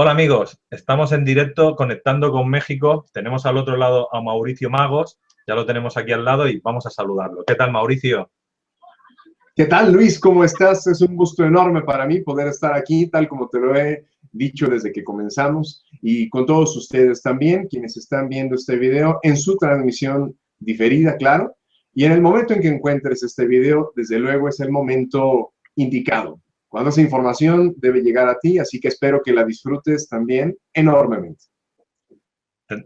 Hola amigos, estamos en directo conectando con México. Tenemos al otro lado a Mauricio Magos, ya lo tenemos aquí al lado y vamos a saludarlo. ¿Qué tal, Mauricio? ¿Qué tal, Luis? ¿Cómo estás? Es un gusto enorme para mí poder estar aquí, tal como te lo he dicho desde que comenzamos, y con todos ustedes también, quienes están viendo este video en su transmisión diferida, claro. Y en el momento en que encuentres este video, desde luego es el momento indicado, cuando esa información debe llegar a ti, así que espero que la disfrutes también enormemente.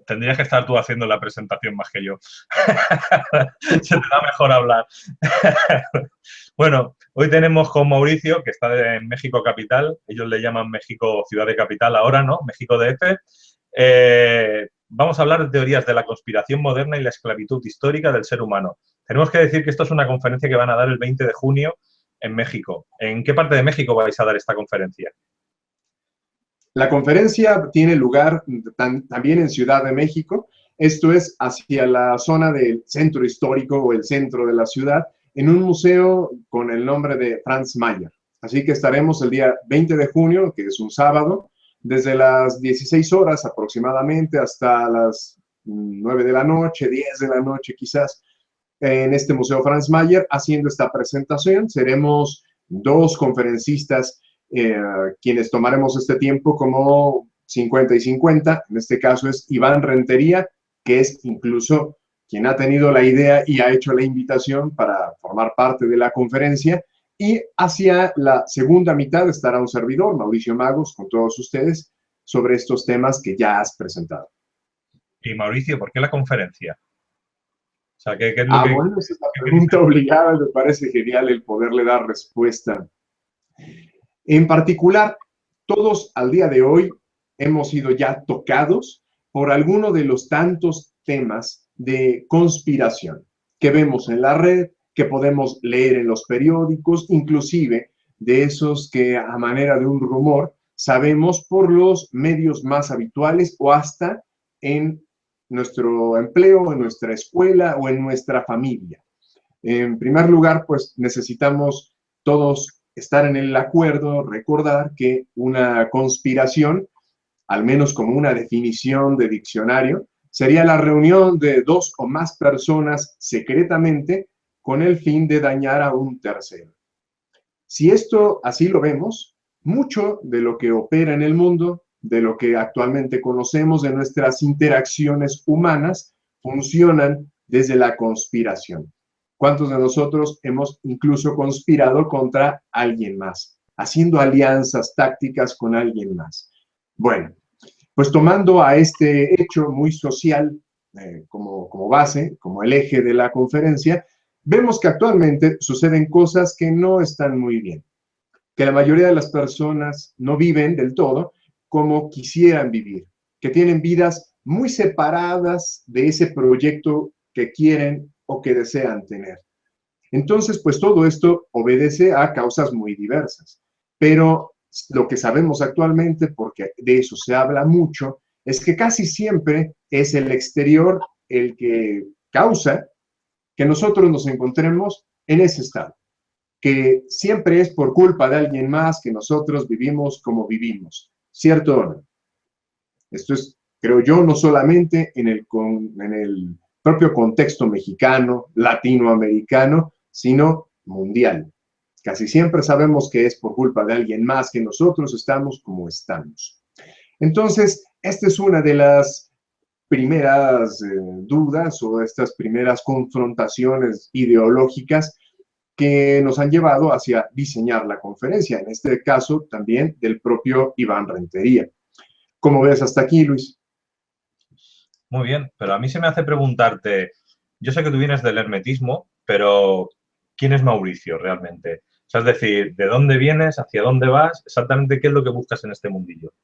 Tendrías que estar tú haciendo la presentación más que yo. Se te da mejor hablar. Bueno, hoy tenemos con Mauricio, que está en México Capital. Ellos le llaman México Ciudad de Capital ahora, ¿no? México DF. Vamos a hablar de teorías de la conspiración moderna y la esclavitud histórica del ser humano. Tenemos que decir que esto es una conferencia que van a dar el 20 de junio en México. ¿En qué parte de México vais a dar esta conferencia? La conferencia tiene lugar también en Ciudad de México. Esto es hacia la zona del centro histórico o el centro de la ciudad, en un museo con el nombre de Franz Mayer. Así que estaremos el día 20 de junio, que es un sábado, desde las 16 horas aproximadamente hasta las 9 de la noche, 10 de la noche quizás, en este Museo Franz Mayer haciendo esta presentación. Seremos dos conferencistas eh, quienes tomaremos este tiempo como 50 y 50. En este caso es Iván Rentería, que es incluso quien ha tenido la idea y ha hecho la invitación para formar parte de la conferencia. Y hacia la segunda mitad estará un servidor, Mauricio Magos, con todos ustedes, sobre estos temas que ya has presentado. Y Mauricio, ¿por qué la conferencia? O sea, ¿qué es lo que... Bueno, esa es la pregunta obligada. Me parece genial el poderle dar respuesta. En particular, todos al día de hoy hemos sido ya tocados por alguno de los tantos temas de conspiración que vemos en la red, que podemos leer en los periódicos, inclusive de esos que a manera de un rumor sabemos por los medios más habituales o hasta en nuestro empleo, en nuestra escuela o en nuestra familia. En primer lugar, pues necesitamos todos estar en el acuerdo, recordar que una conspiración, al menos como una definición de diccionario, sería la reunión de dos o más personas secretamente con el fin de dañar a un tercero. Si esto así lo vemos, mucho de lo que opera en el mundo, de lo que actualmente conocemos, de nuestras interacciones humanas, funcionan desde la conspiración. ¿Cuántos de nosotros hemos incluso conspirado contra alguien más, haciendo alianzas tácticas con alguien más? Bueno, pues tomando a este hecho muy social como base, como el eje de la conferencia, vemos que actualmente suceden cosas que no están muy bien, que la mayoría de las personas no viven del todo como quisieran vivir, que tienen vidas muy separadas de ese proyecto que quieren o que desean tener. Entonces, pues todo esto obedece a causas muy diversas, pero lo que sabemos actualmente, porque de eso se habla mucho, es que casi siempre es el exterior el que causa que nosotros nos encontremos en ese estado, que siempre es por culpa de alguien más que nosotros vivimos como vivimos, ¿cierto o no? Esto es, creo yo, no solamente en el propio contexto mexicano, latinoamericano, sino mundial. Casi siempre sabemos que es por culpa de alguien más que nosotros estamos como estamos. Entonces, esta es una de las primeras dudas o estas primeras confrontaciones ideológicas que nos han llevado hacia diseñar la conferencia, en este caso también del propio Iván Rentería. ¿Cómo ves hasta aquí, Luis? Muy bien, pero a mí se me hace preguntarte, yo sé que tú vienes del hermetismo, pero ¿quién es Mauricio realmente? O sea, es decir, ¿de dónde vienes? ¿Hacia dónde vas? Exactamente qué es lo que buscas en este mundillo.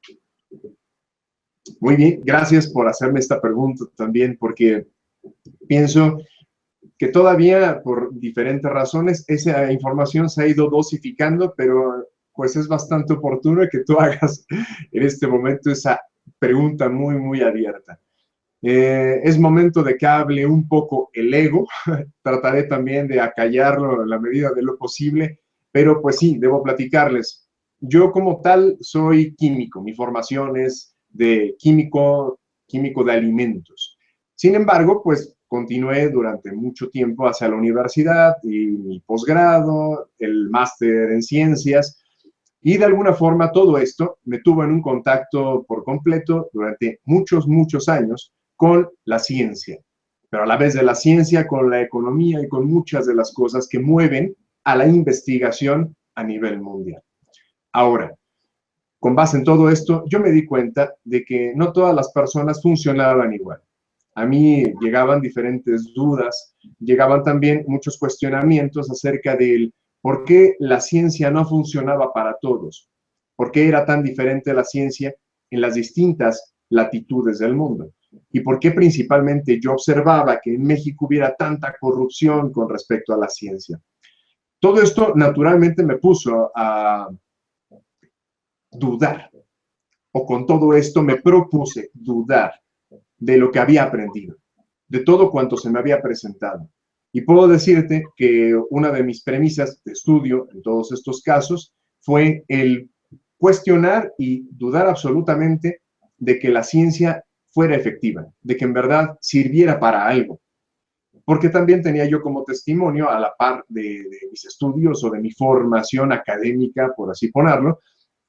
Muy bien, gracias por hacerme esta pregunta también, porque pienso que todavía por diferentes razones esa información se ha ido dosificando, pero pues es bastante oportuno que tú hagas en este momento esa pregunta muy, muy abierta. Es momento de que hable un poco el ego. Trataré también de acallarlo en la medida de lo posible, pero pues sí, debo platicarles. yo como tal soy químico, mi formación es de químico de alimentos. Sin embargo, pues continué durante mucho tiempo hacia la universidad y mi posgrado, el máster en ciencias, y de alguna forma todo esto me tuvo en un contacto por completo durante muchos, muchos años con la ciencia, pero a la vez de la ciencia con la economía y con muchas de las cosas que mueven a la investigación a nivel mundial. Ahora, con base en todo esto, yo me di cuenta de que no todas las personas funcionaban igual. A mí llegaban diferentes dudas, llegaban también muchos cuestionamientos acerca del por qué la ciencia no funcionaba para todos, por qué era tan diferente la ciencia en las distintas latitudes del mundo y por qué principalmente yo observaba que en México hubiera tanta corrupción con respecto a la ciencia. Todo esto naturalmente me puso a dudar, o con todo esto me propuse dudar de lo que había aprendido, de todo cuanto se me había presentado. Y puedo decirte que una de mis premisas de estudio en todos estos casos fue el cuestionar y dudar absolutamente de que la ciencia fuera efectiva, de que en verdad sirviera para algo. Porque también tenía yo como testimonio, a la par de mis estudios o de mi formación académica, por así ponerlo,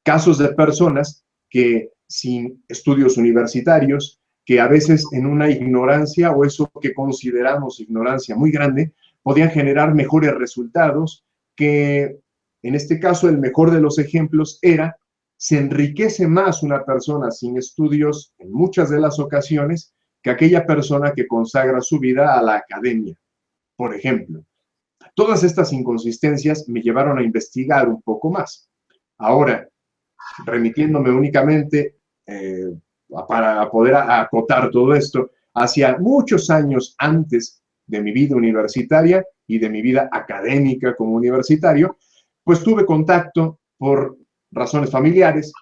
casos de personas que sin estudios universitarios, que a veces en una ignorancia o eso que consideramos ignorancia muy grande, podían generar mejores resultados, que en este caso el mejor de los ejemplos era, se enriquece más una persona sin estudios en muchas de las ocasiones que aquella persona que consagra su vida a la academia, por ejemplo. Todas estas inconsistencias me llevaron a investigar un poco más. Ahora, remitiéndome únicamente para poder acotar todo esto, hacia muchos años antes de mi vida universitaria y de mi vida académica como universitario, pues tuve contacto por razones familiares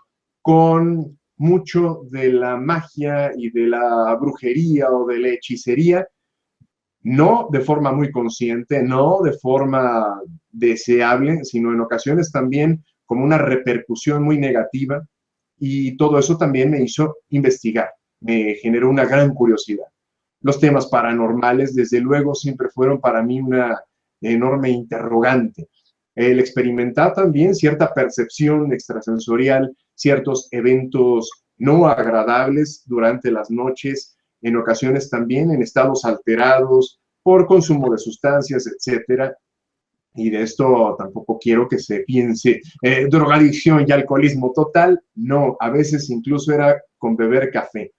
con mucho de la magia y de la brujería o de la hechicería, no de forma muy consciente, no de forma deseable, sino en ocasiones también como una repercusión muy negativa, y todo eso también me hizo investigar, me generó una gran curiosidad. Los temas paranormales, desde luego, siempre fueron para mí una enorme interrogante. El experimentar también cierta percepción extrasensorial, ciertos eventos no agradables durante las noches, en ocasiones también en estados alterados por consumo de sustancias, etcétera. Y de esto tampoco quiero que se piense drogadicción y alcoholismo total. No, a veces incluso era con beber café.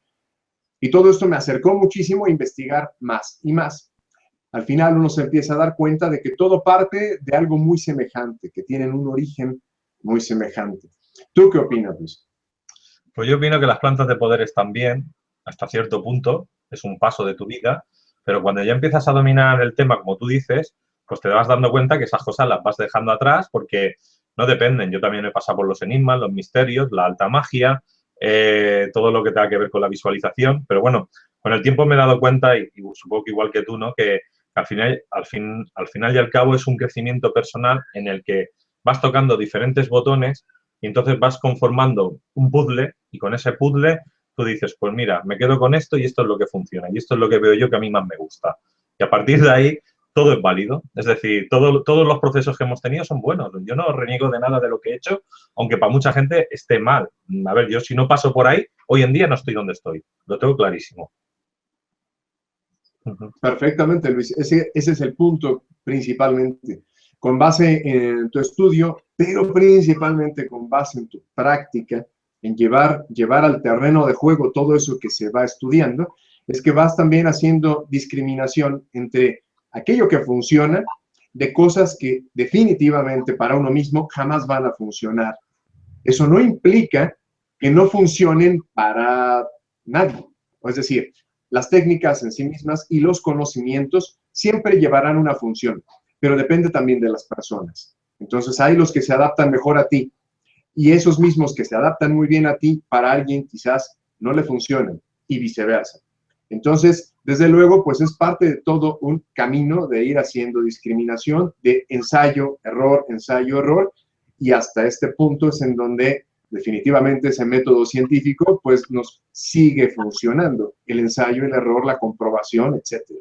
Y todo esto me acercó muchísimo a investigar más y más. Al final uno se empieza a dar cuenta de que todo parte de algo muy semejante, que tienen un origen muy semejante. ¿Tú qué opinas, Luis? Pues yo opino que las plantas de poder están bien, hasta cierto punto, es un paso de tu vida, pero cuando ya empiezas a dominar el tema, como tú dices, pues te vas dando cuenta que esas cosas las vas dejando atrás porque no dependen. Yo también he pasado por los enigmas, los misterios, la alta magia, todo lo que tenga que ver con la visualización, pero bueno, con el tiempo me he dado cuenta, y supongo que igual que tú, ¿no? Que al final y al cabo es un crecimiento personal en el que vas tocando diferentes botones y entonces vas conformando un puzzle y con ese puzzle tú dices, pues mira, me quedo con esto y esto es lo que funciona y esto es lo que veo yo que a mí más me gusta. Y a partir de ahí todo es válido. Es decir, todos los procesos que hemos tenido son buenos. Yo no reniego de nada de lo que he hecho, aunque para mucha gente esté mal. A ver, yo si no paso por ahí, hoy en día no estoy donde estoy. Lo tengo clarísimo. Perfectamente, Luis. Ese es el punto principalmente. Con base en tu estudio, pero principalmente con base en tu práctica, en llevar al terreno de juego todo eso que se va estudiando, es que vas también haciendo discriminación entre aquello que funciona de cosas que definitivamente para uno mismo jamás van a funcionar. Eso no implica que no funcionen para nadie. Es decir, las técnicas en sí mismas y los conocimientos siempre llevarán una función, pero depende también de las personas. Entonces hay los que se adaptan mejor a ti y esos mismos que se adaptan muy bien a ti, para alguien quizás no le funcionen y viceversa. Entonces, desde luego, pues es parte de todo un camino de ir haciendo discriminación, de ensayo, error, y hasta este punto es en donde definitivamente ese método científico pues nos sigue funcionando, el ensayo, el error, la comprobación, etcétera.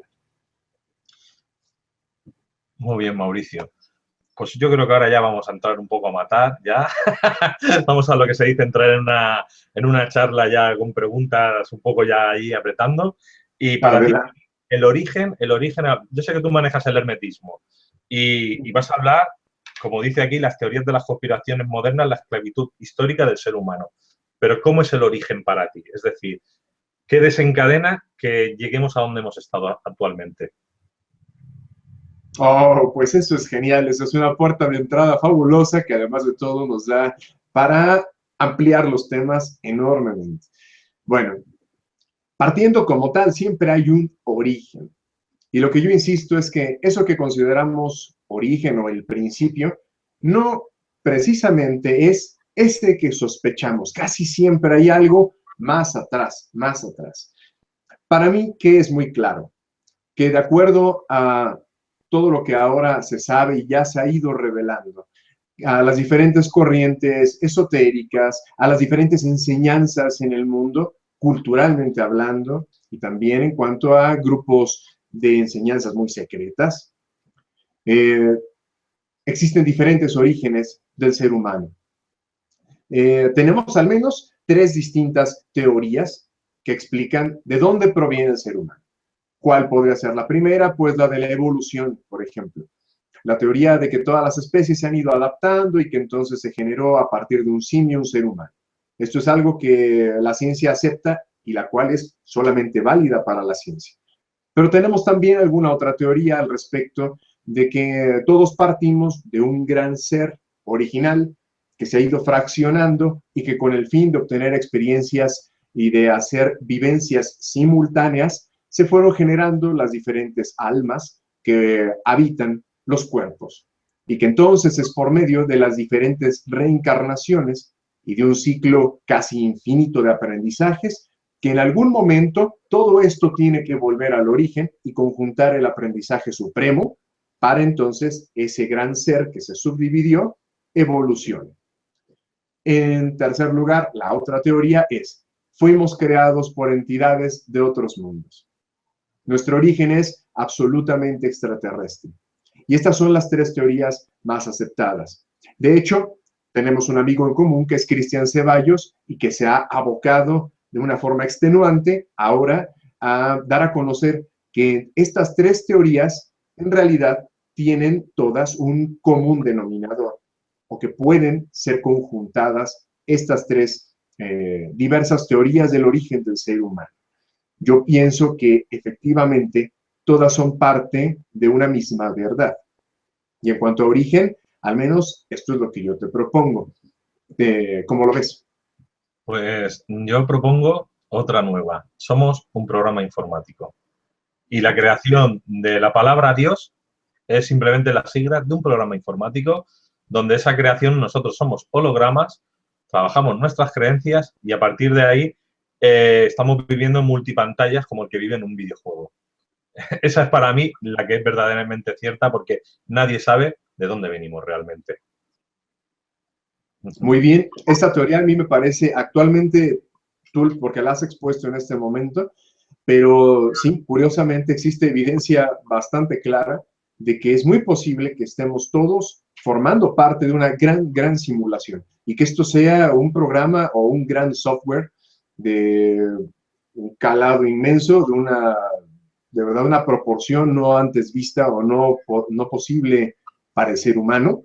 Muy bien, Mauricio. Pues yo creo que ahora ya vamos a entrar un poco a matar, ya. Vamos a lo que se dice, entrar en una charla ya con preguntas un poco ya ahí apretando. Y para ti, Adelante. el origen, yo sé que tú manejas el hermetismo y vas a hablar, como dice aquí, las teorías de las conspiraciones modernas, la esclavitud histórica del ser humano. Pero ¿cómo es el origen para ti? Es decir, ¿qué desencadena que lleguemos a donde hemos estado actualmente? Oh, pues eso es genial, eso es una puerta de entrada fabulosa que además de todo nos da para ampliar los temas enormemente. Bueno, partiendo como tal, siempre hay un origen. Y lo que yo insisto es que eso que consideramos origen o el principio, no precisamente es ese que sospechamos. Casi siempre hay algo más atrás, más atrás. Para mí, que es muy claro, que de acuerdo a todo lo que ahora se sabe y ya se ha ido revelando, a las diferentes corrientes esotéricas, a las diferentes enseñanzas en el mundo, culturalmente hablando, y también en cuanto a grupos de enseñanzas muy secretas. Eh, Existen diferentes orígenes del ser humano. Tenemos al menos tres distintas teorías que explican de dónde proviene el ser humano. ¿Cuál podría ser la primera? Pues la de la evolución, por ejemplo. La teoría de que todas las especies se han ido adaptando y que entonces se generó a partir de un simio un ser humano. Esto es algo que la ciencia acepta y la cual es solamente válida para la ciencia. Pero tenemos también alguna otra teoría al respecto de que todos partimos de un gran ser original que se ha ido fraccionando y que con el fin de obtener experiencias y de hacer vivencias simultáneas, se fueron generando las diferentes almas que habitan los cuerpos. Y que entonces es por medio de las diferentes reencarnaciones y de un ciclo casi infinito de aprendizajes que en algún momento todo esto tiene que volver al origen y conjuntar el aprendizaje supremo para entonces ese gran ser que se subdividió evolucione. En tercer lugar, la otra teoría es, fuimos creados por entidades de otros mundos. Nuestro origen es absolutamente extraterrestre. Y estas son las tres teorías más aceptadas. De hecho, tenemos un amigo en común que es Cristian Ceballos y que se ha abocado de una forma extenuante ahora a dar a conocer que estas tres teorías en realidad tienen todas un común denominador o que pueden ser conjuntadas estas tres diversas teorías del origen del ser humano. Yo pienso que efectivamente todas son parte de una misma verdad. Y en cuanto a origen, al menos esto es lo que yo te propongo. ¿Cómo lo ves? Pues yo propongo otra nueva. Somos un programa informático. Y la creación de la palabra Dios es simplemente la sigla de un programa informático donde esa creación nosotros somos hologramas, trabajamos nuestras creencias y a partir de ahí estamos viviendo en multipantallas como el que vive en un videojuego. Esa es para mí la que es verdaderamente cierta porque nadie sabe de dónde venimos realmente. Muy bien, esta teoría a mí me parece actualmente, tú porque la has expuesto en este momento, pero sí, curiosamente existe evidencia bastante clara de que es muy posible que estemos todos formando parte de una gran simulación y que esto sea un programa o un gran software de un calado inmenso, de verdad una proporción no antes vista o no posible para el ser humano,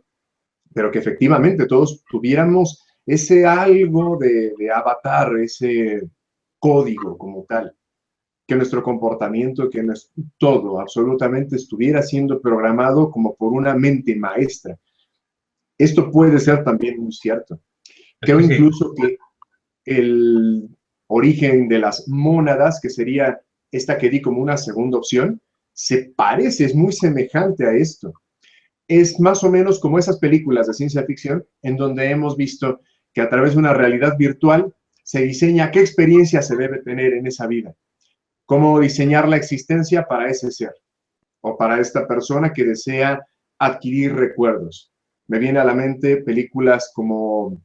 pero que efectivamente todos tuviéramos ese algo de avatar, ese código como tal, que nuestro comportamiento, que todo absolutamente estuviera siendo programado como por una mente maestra. Esto puede ser también muy cierto. Es Creo que sí, incluso que el origen de las mónadas, que sería esta que di como una segunda opción, se parece, es muy semejante a esto. Es más o menos como esas películas de ciencia ficción en donde hemos visto que a través de una realidad virtual se diseña qué experiencia se debe tener en esa vida, cómo diseñar la existencia para ese ser o para esta persona que desea adquirir recuerdos. Me viene a la mente películas como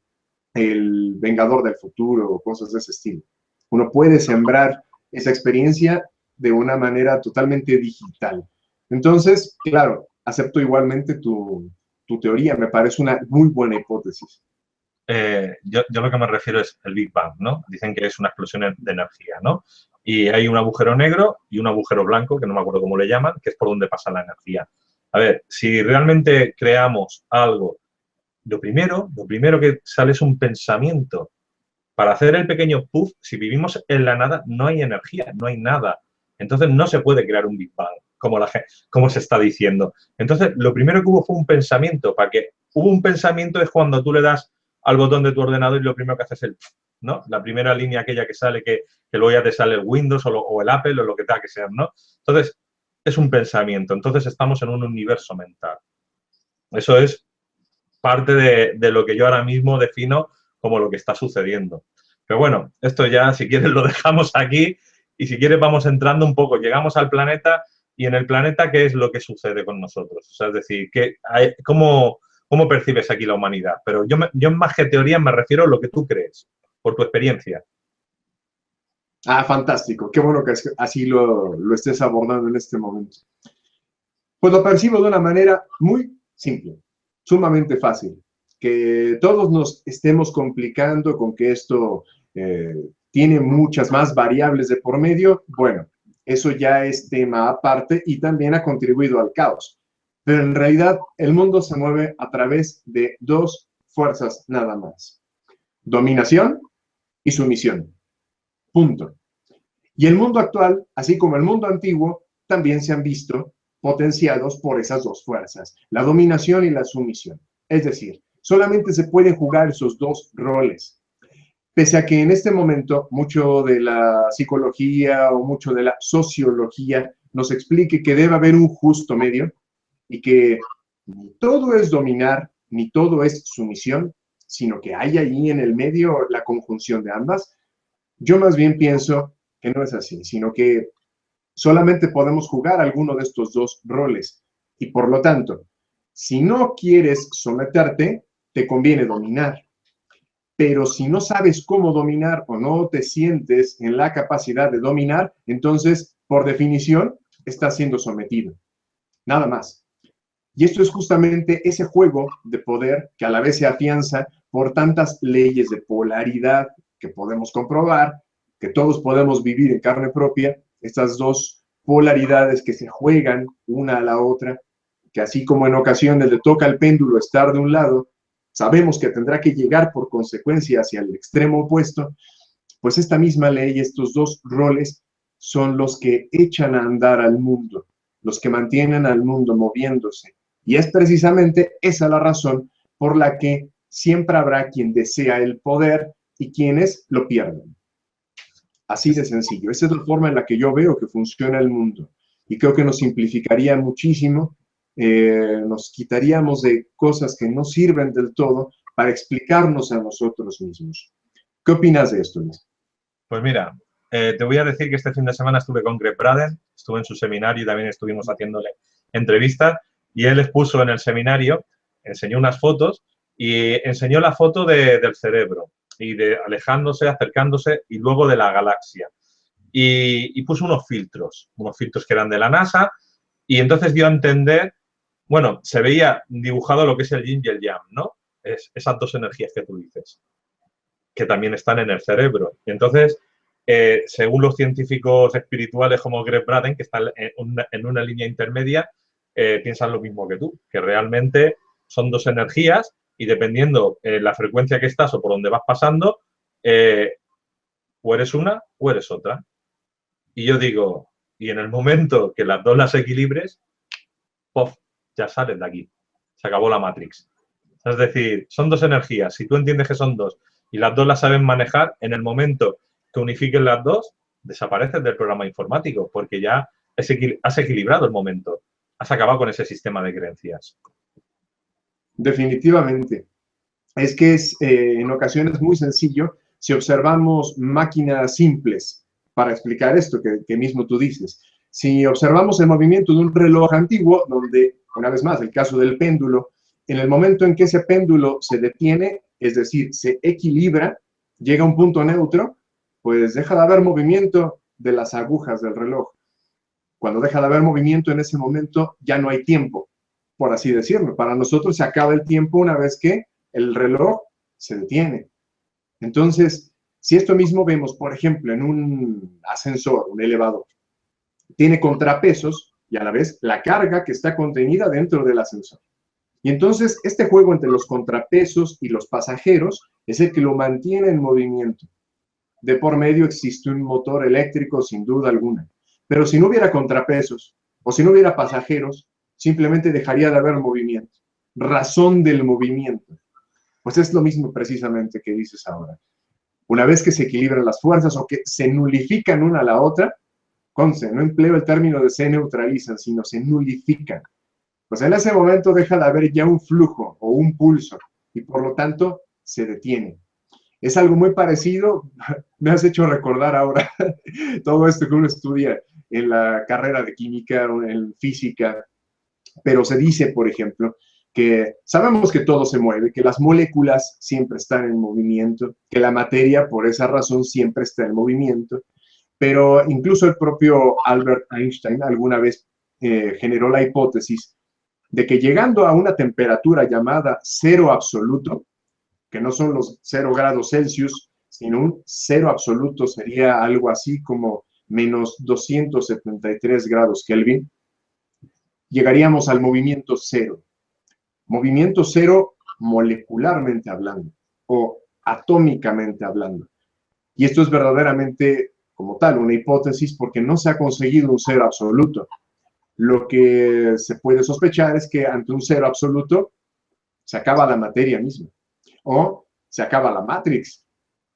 El Vengador del Futuro o cosas de ese estilo. Uno puede sembrar esa experiencia de una manera totalmente digital. Entonces, claro, acepto igualmente tu teoría, me parece una muy buena hipótesis. Yo lo que me refiero es el Big Bang, ¿no? Dicen que es una explosión de energía, ¿no? Y hay un agujero negro y un agujero blanco, que no me acuerdo cómo le llaman, que es por donde pasa la energía. A ver, si realmente creamos algo, lo primero que sale es un pensamiento. Para hacer el pequeño puff, si vivimos en la nada, no hay energía, no hay nada. Entonces no se puede crear un Big Bang, como se está diciendo. Entonces, lo primero que hubo fue un pensamiento. Para que hubo un pensamiento es cuando tú le das al botón de tu ordenador y lo primero que haces es el, ¿no? La primera línea aquella que sale, que luego ya te sale el Windows o el Apple o lo que tenga que ser, ¿no? Entonces, es un pensamiento. Entonces, estamos en un universo mental. Eso es parte de lo que yo ahora mismo defino como lo que está sucediendo. Pero bueno, esto ya, si quieres, lo dejamos aquí y si quieres vamos entrando un poco. Llegamos al planeta y en el planeta, ¿qué es lo que sucede con nosotros? O sea, es decir, ¿cómo percibes aquí la humanidad? Pero yo más que teoría me refiero a lo que tú crees, por tu experiencia. Ah, fantástico. Qué bueno que así lo estés abordando en este momento. Pues lo percibo de una manera muy simple, sumamente fácil. Que todos nos estemos complicando con que esto tiene muchas más variables de por medio, bueno, eso ya es tema aparte y también ha contribuido al caos. Pero en realidad el mundo se mueve a través de dos fuerzas nada más: dominación y sumisión. Punto. Y el mundo actual, así como el mundo antiguo, también se han visto potenciados por esas dos fuerzas, la dominación y la sumisión. Es decir, solamente se pueden jugar esos dos roles. Pese a que en este momento mucho de la psicología o mucho de la sociología nos explique que debe haber un justo medio y que ni todo es dominar, ni todo es sumisión, sino que hay ahí en el medio la conjunción de ambas, yo más bien pienso que no es así, sino que solamente podemos jugar alguno de estos dos roles. Y por lo tanto, si no quieres someterte, te conviene dominar. Pero si no sabes cómo dominar o no te sientes en la capacidad de dominar, entonces, por definición, estás siendo sometido. Nada más. Y esto es justamente ese juego de poder que a la vez se afianza por tantas leyes de polaridad que podemos comprobar, que todos podemos vivir en carne propia, estas dos polaridades que se juegan una a la otra, que así como en ocasiones le toca al péndulo estar de un lado, sabemos que tendrá que llegar por consecuencia hacia el extremo opuesto, pues esta misma ley, estos dos roles, son los que echan a andar al mundo, los que mantienen al mundo moviéndose. Y es precisamente esa la razón por la que siempre habrá quien desea el poder y quienes lo pierden. Así de sencillo. Esa es la forma en la que yo veo que funciona el mundo. Y creo que nos simplificaría muchísimo, nos quitaríamos de cosas que no sirven del todo para explicarnos a nosotros mismos. ¿Qué opinas de esto, Luis? Pues mira, te voy a decir que este fin de semana estuve con Greg Braden, estuve en su seminario y también estuvimos haciéndole entrevistas y él expuso en el seminario, enseñó unas fotos y enseñó la foto del cerebro y de alejándose, acercándose y luego de la galaxia. Y puso unos filtros que eran de la NASA y entonces dio a entender, bueno, se veía dibujado lo que es el yin y el yang, ¿no? Esas dos energías que tú dices, que también están en el cerebro. Y entonces, según los científicos espirituales como Greg Braden, que están en una línea intermedia, piensan lo mismo que tú, que realmente son dos energías y dependiendo la frecuencia que estás o por donde vas pasando, o eres una o eres otra. Y yo digo, y en el momento que las dos las equilibres, ¡pof!, ya sales de aquí. Se acabó la Matrix. Es decir, son dos energías. Si tú entiendes que son dos y las dos las saben manejar, en el momento que unifiquen las dos, desapareces del programa informático porque ya has equilibrado el momento. Has acabado con ese sistema de creencias. Definitivamente. Es que es en ocasiones muy sencillo si observamos máquinas simples para explicar esto que mismo tú dices. Si observamos el movimiento de un reloj antiguo, donde, una vez más, el caso del péndulo, En el momento en que ese péndulo se detiene, es decir, se equilibra, llega a un punto neutro, pues deja de haber movimiento de las agujas del reloj. Cuando deja de haber movimiento en ese momento, ya no hay tiempo, por así decirlo. Para nosotros se acaba el tiempo una vez que el reloj se detiene. Entonces, si esto mismo vemos, por ejemplo, en un ascensor, un elevador, tiene contrapesos y a la vez la carga que está contenida dentro del ascensor. Y entonces este juego entre los contrapesos y los pasajeros es el que lo mantiene en movimiento. De por medio existe un motor eléctrico sin duda alguna. Pero si no hubiera contrapesos o si no hubiera pasajeros, simplemente dejaría de haber movimiento. Razón del movimiento. Pues es lo mismo precisamente que dices ahora. Una vez que se equilibran las fuerzas o que se nulifican una a la otra, conste, no empleo el término de se neutralizan, sino se nulifican. Pues en ese momento deja de haber ya un flujo o un pulso y por lo tanto se detiene. Es algo muy parecido, me has hecho recordar ahora todo esto que uno estudia en la carrera de química o en física, pero se dice, por ejemplo, que sabemos que todo se mueve, que las moléculas siempre están en movimiento, que la materia por esa razón siempre está en movimiento, pero incluso el propio Albert Einstein alguna vez generó la hipótesis de que llegando a una temperatura llamada cero absoluto, que no son los 0 grados Celsius, sino un cero absoluto sería algo así como menos 273 grados Kelvin, llegaríamos al movimiento cero. Movimiento cero molecularmente hablando o atómicamente hablando. Y esto es verdaderamente como tal una hipótesis porque no se ha conseguido un cero absoluto. Lo que se puede sospechar es que ante un cero absoluto se acaba la materia misma o se acaba la Matrix,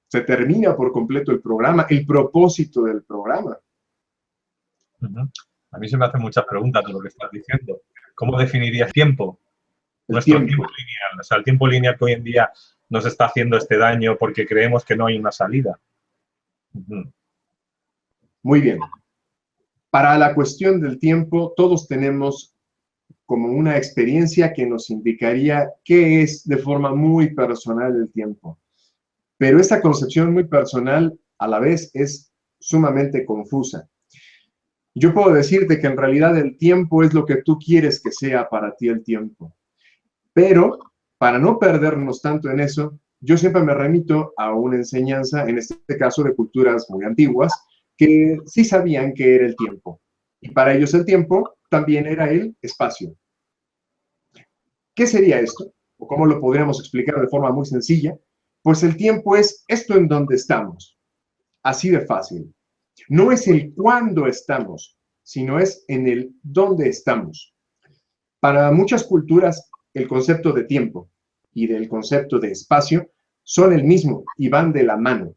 se termina por completo el programa, el propósito del programa. A mí se me hacen muchas preguntas de lo que estás diciendo. ¿Cómo definirías tiempo? Nuestro tiempo lineal. O sea, el tiempo lineal que hoy en día nos está haciendo este daño porque creemos que no hay una salida. Muy bien. Para la cuestión del tiempo, todos tenemos como una experiencia que nos indicaría qué es de forma muy personal el tiempo. Pero esta concepción muy personal a la vez es sumamente confusa. Yo puedo decirte que en realidad el tiempo es lo que tú quieres que sea para ti el tiempo. Pero para no perdernos tanto en eso, yo siempre me remito a una enseñanza, en este caso de culturas muy antiguas, que sí sabían qué era el tiempo. Y para ellos el tiempo también era el espacio. ¿Qué sería esto? ¿O cómo lo podríamos explicar de forma muy sencilla? Pues el tiempo es esto en donde estamos. Así de fácil. No es el cuándo estamos, sino es en el dónde estamos. Para muchas culturas, el concepto de tiempo y del concepto de espacio son el mismo y van de la mano.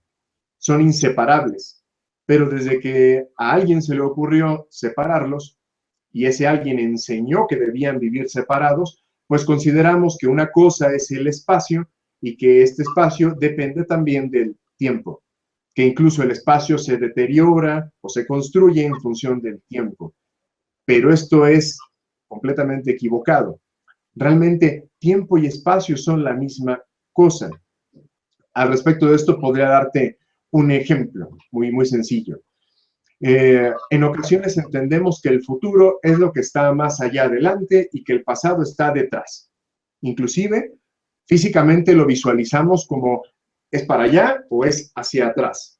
Son inseparables. Pero desde que a alguien se le ocurrió separarlos y ese alguien enseñó que debían vivir separados, pues consideramos que una cosa es el espacio y que este espacio depende también del tiempo, que incluso el espacio se deteriora o se construye en función del tiempo. Pero esto es completamente equivocado. Realmente tiempo y espacio son la misma cosa. Al respecto de esto podría darte un ejemplo muy sencillo. En ocasiones entendemos que el futuro es lo que está más allá adelante y que el pasado está detrás. Inclusive, físicamente lo visualizamos como es para allá o es hacia atrás.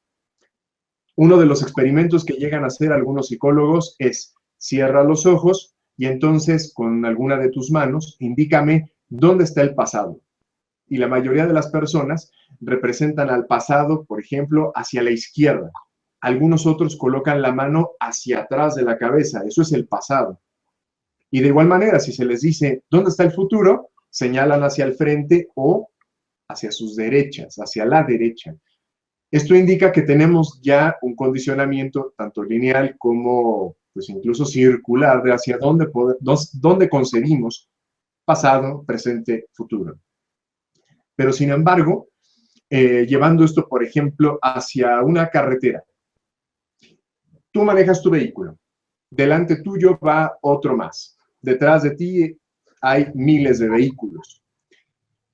Uno de los experimentos que llegan a hacer algunos psicólogos es cierra los ojos y entonces con alguna de tus manos indícame dónde está el pasado. Y la mayoría de las personas representan al pasado, por ejemplo, hacia la izquierda. Algunos otros colocan la mano hacia atrás de la cabeza, eso es el pasado. Y de igual manera, si se les dice, ¿dónde está el futuro?, señalan hacia el frente o hacia sus derechas, hacia la derecha. Esto indica que tenemos ya un condicionamiento tanto lineal como pues incluso circular de hacia dónde concebimos pasado, presente, futuro. Pero sin embargo, llevando esto, por ejemplo, hacia una carretera. Tú manejas tu vehículo. Delante tuyo va otro más. Detrás de ti hay miles de vehículos.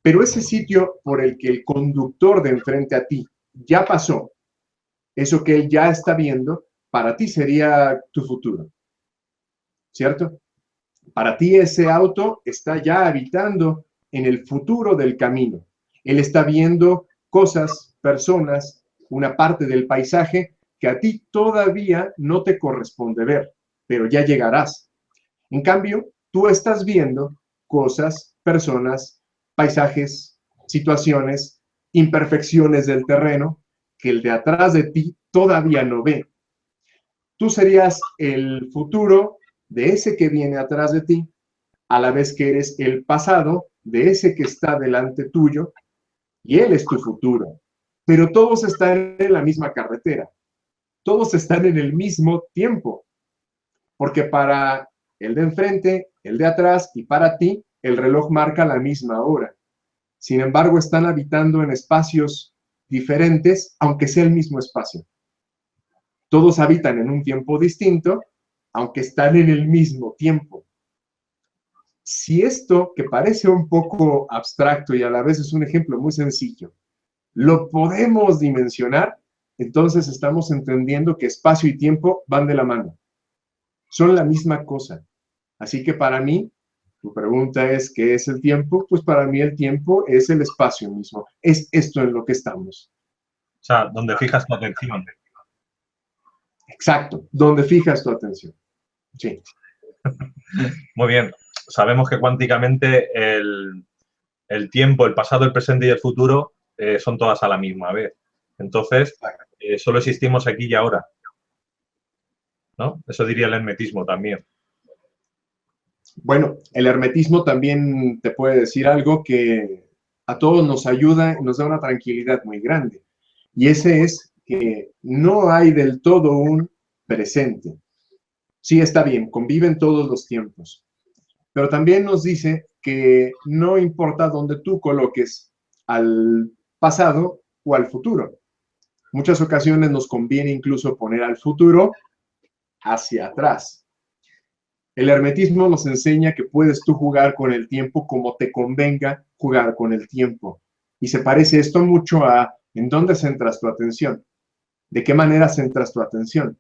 Pero ese sitio por el que el conductor de enfrente a ti ya pasó, eso que él ya está viendo, para ti sería tu futuro, ¿cierto? Para ti ese auto está ya habitando en el futuro del camino. Él está viendo cosas, personas, una parte del paisaje que a ti todavía no te corresponde ver, pero ya llegarás. En cambio, tú estás viendo cosas, personas, paisajes, situaciones, imperfecciones del terreno que el de atrás de ti todavía no ve. Tú serías el futuro de ese que viene atrás de ti, a la vez que eres el pasado de ese que está delante tuyo, y él es tu futuro. Pero todos están en la misma carretera, todos están en el mismo tiempo, porque para el de enfrente, el de atrás y para ti, el reloj marca la misma hora. Sin embargo, están habitando en espacios diferentes, aunque sea el mismo espacio. Todos habitan en un tiempo distinto, aunque están en el mismo tiempo. Si esto, que parece un poco abstracto y a la vez es un ejemplo muy sencillo, lo podemos dimensionar, entonces estamos entendiendo que espacio y tiempo van de la mano. Son la misma cosa. Así que para mí, tu pregunta es, ¿qué es el tiempo? Pues para mí el tiempo es el espacio mismo. Es esto en lo que estamos. O sea, donde fijas tu atención. Exacto, donde fijas tu atención. Sí. Muy bien. Sabemos que cuánticamente el tiempo, el pasado, el presente y el futuro son todas a la misma vez. Entonces, solo existimos aquí y ahora, ¿no? Eso diría el hermetismo también. Bueno, el hermetismo también te puede decir algo que a todos nos ayuda y nos da una tranquilidad muy grande. Y ese es que no hay del todo un presente. Sí, está bien, conviven todos los tiempos. Pero también nos dice que no importa dónde tú coloques al pasado o al futuro. Muchas ocasiones nos conviene incluso poner al futuro hacia atrás. El hermetismo nos enseña que puedes tú jugar con el tiempo como te convenga jugar con el tiempo. Y se parece esto mucho a en dónde centras tu atención, de qué manera centras tu atención.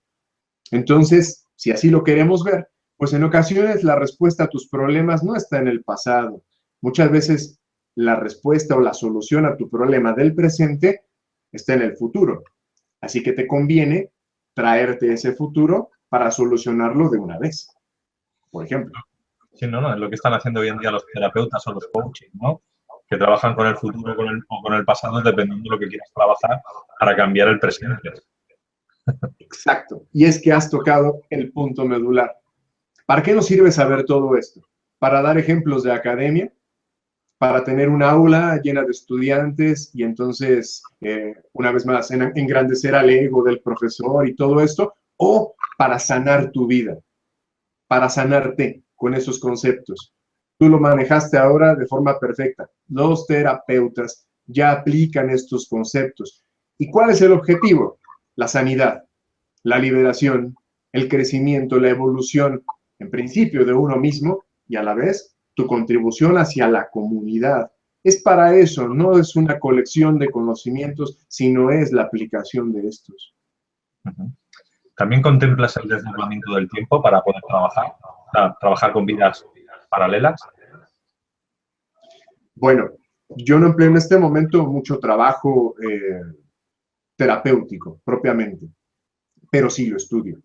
Entonces, si así lo queremos ver, pues en ocasiones la respuesta a tus problemas no está en el pasado. Muchas veces la respuesta o la solución a tu problema del presente está en el futuro. Así que te conviene traerte ese futuro para solucionarlo de una vez, por ejemplo. Sí, no, es lo que están haciendo hoy en día los terapeutas o los coaches, ¿no? Que trabajan con el futuro o con el pasado dependiendo de lo que quieras trabajar para cambiar el presente. Exacto. Y es que has tocado el punto medular. ¿Para qué nos sirve saber todo esto? Para dar ejemplos de academia, para tener un aula llena de estudiantes y entonces, una vez más, engrandecer al ego del profesor y todo esto, o para sanar tu vida, para sanarte con esos conceptos. Tú lo manejaste ahora de forma perfecta. Los terapeutas ya aplican estos conceptos. ¿Y cuál es el objetivo? La sanidad, la liberación, el crecimiento, la evolución, en principio de uno mismo y a la vez tu contribución hacia la comunidad. Es para eso, no es una colección de conocimientos, sino es la aplicación de estos. ¿También contemplas el desdoblamiento del tiempo para poder trabajar? O sea, trabajar con vidas paralelas. Bueno, yo no empleo en este momento mucho trabajo terapéutico propiamente, pero sí lo estudio.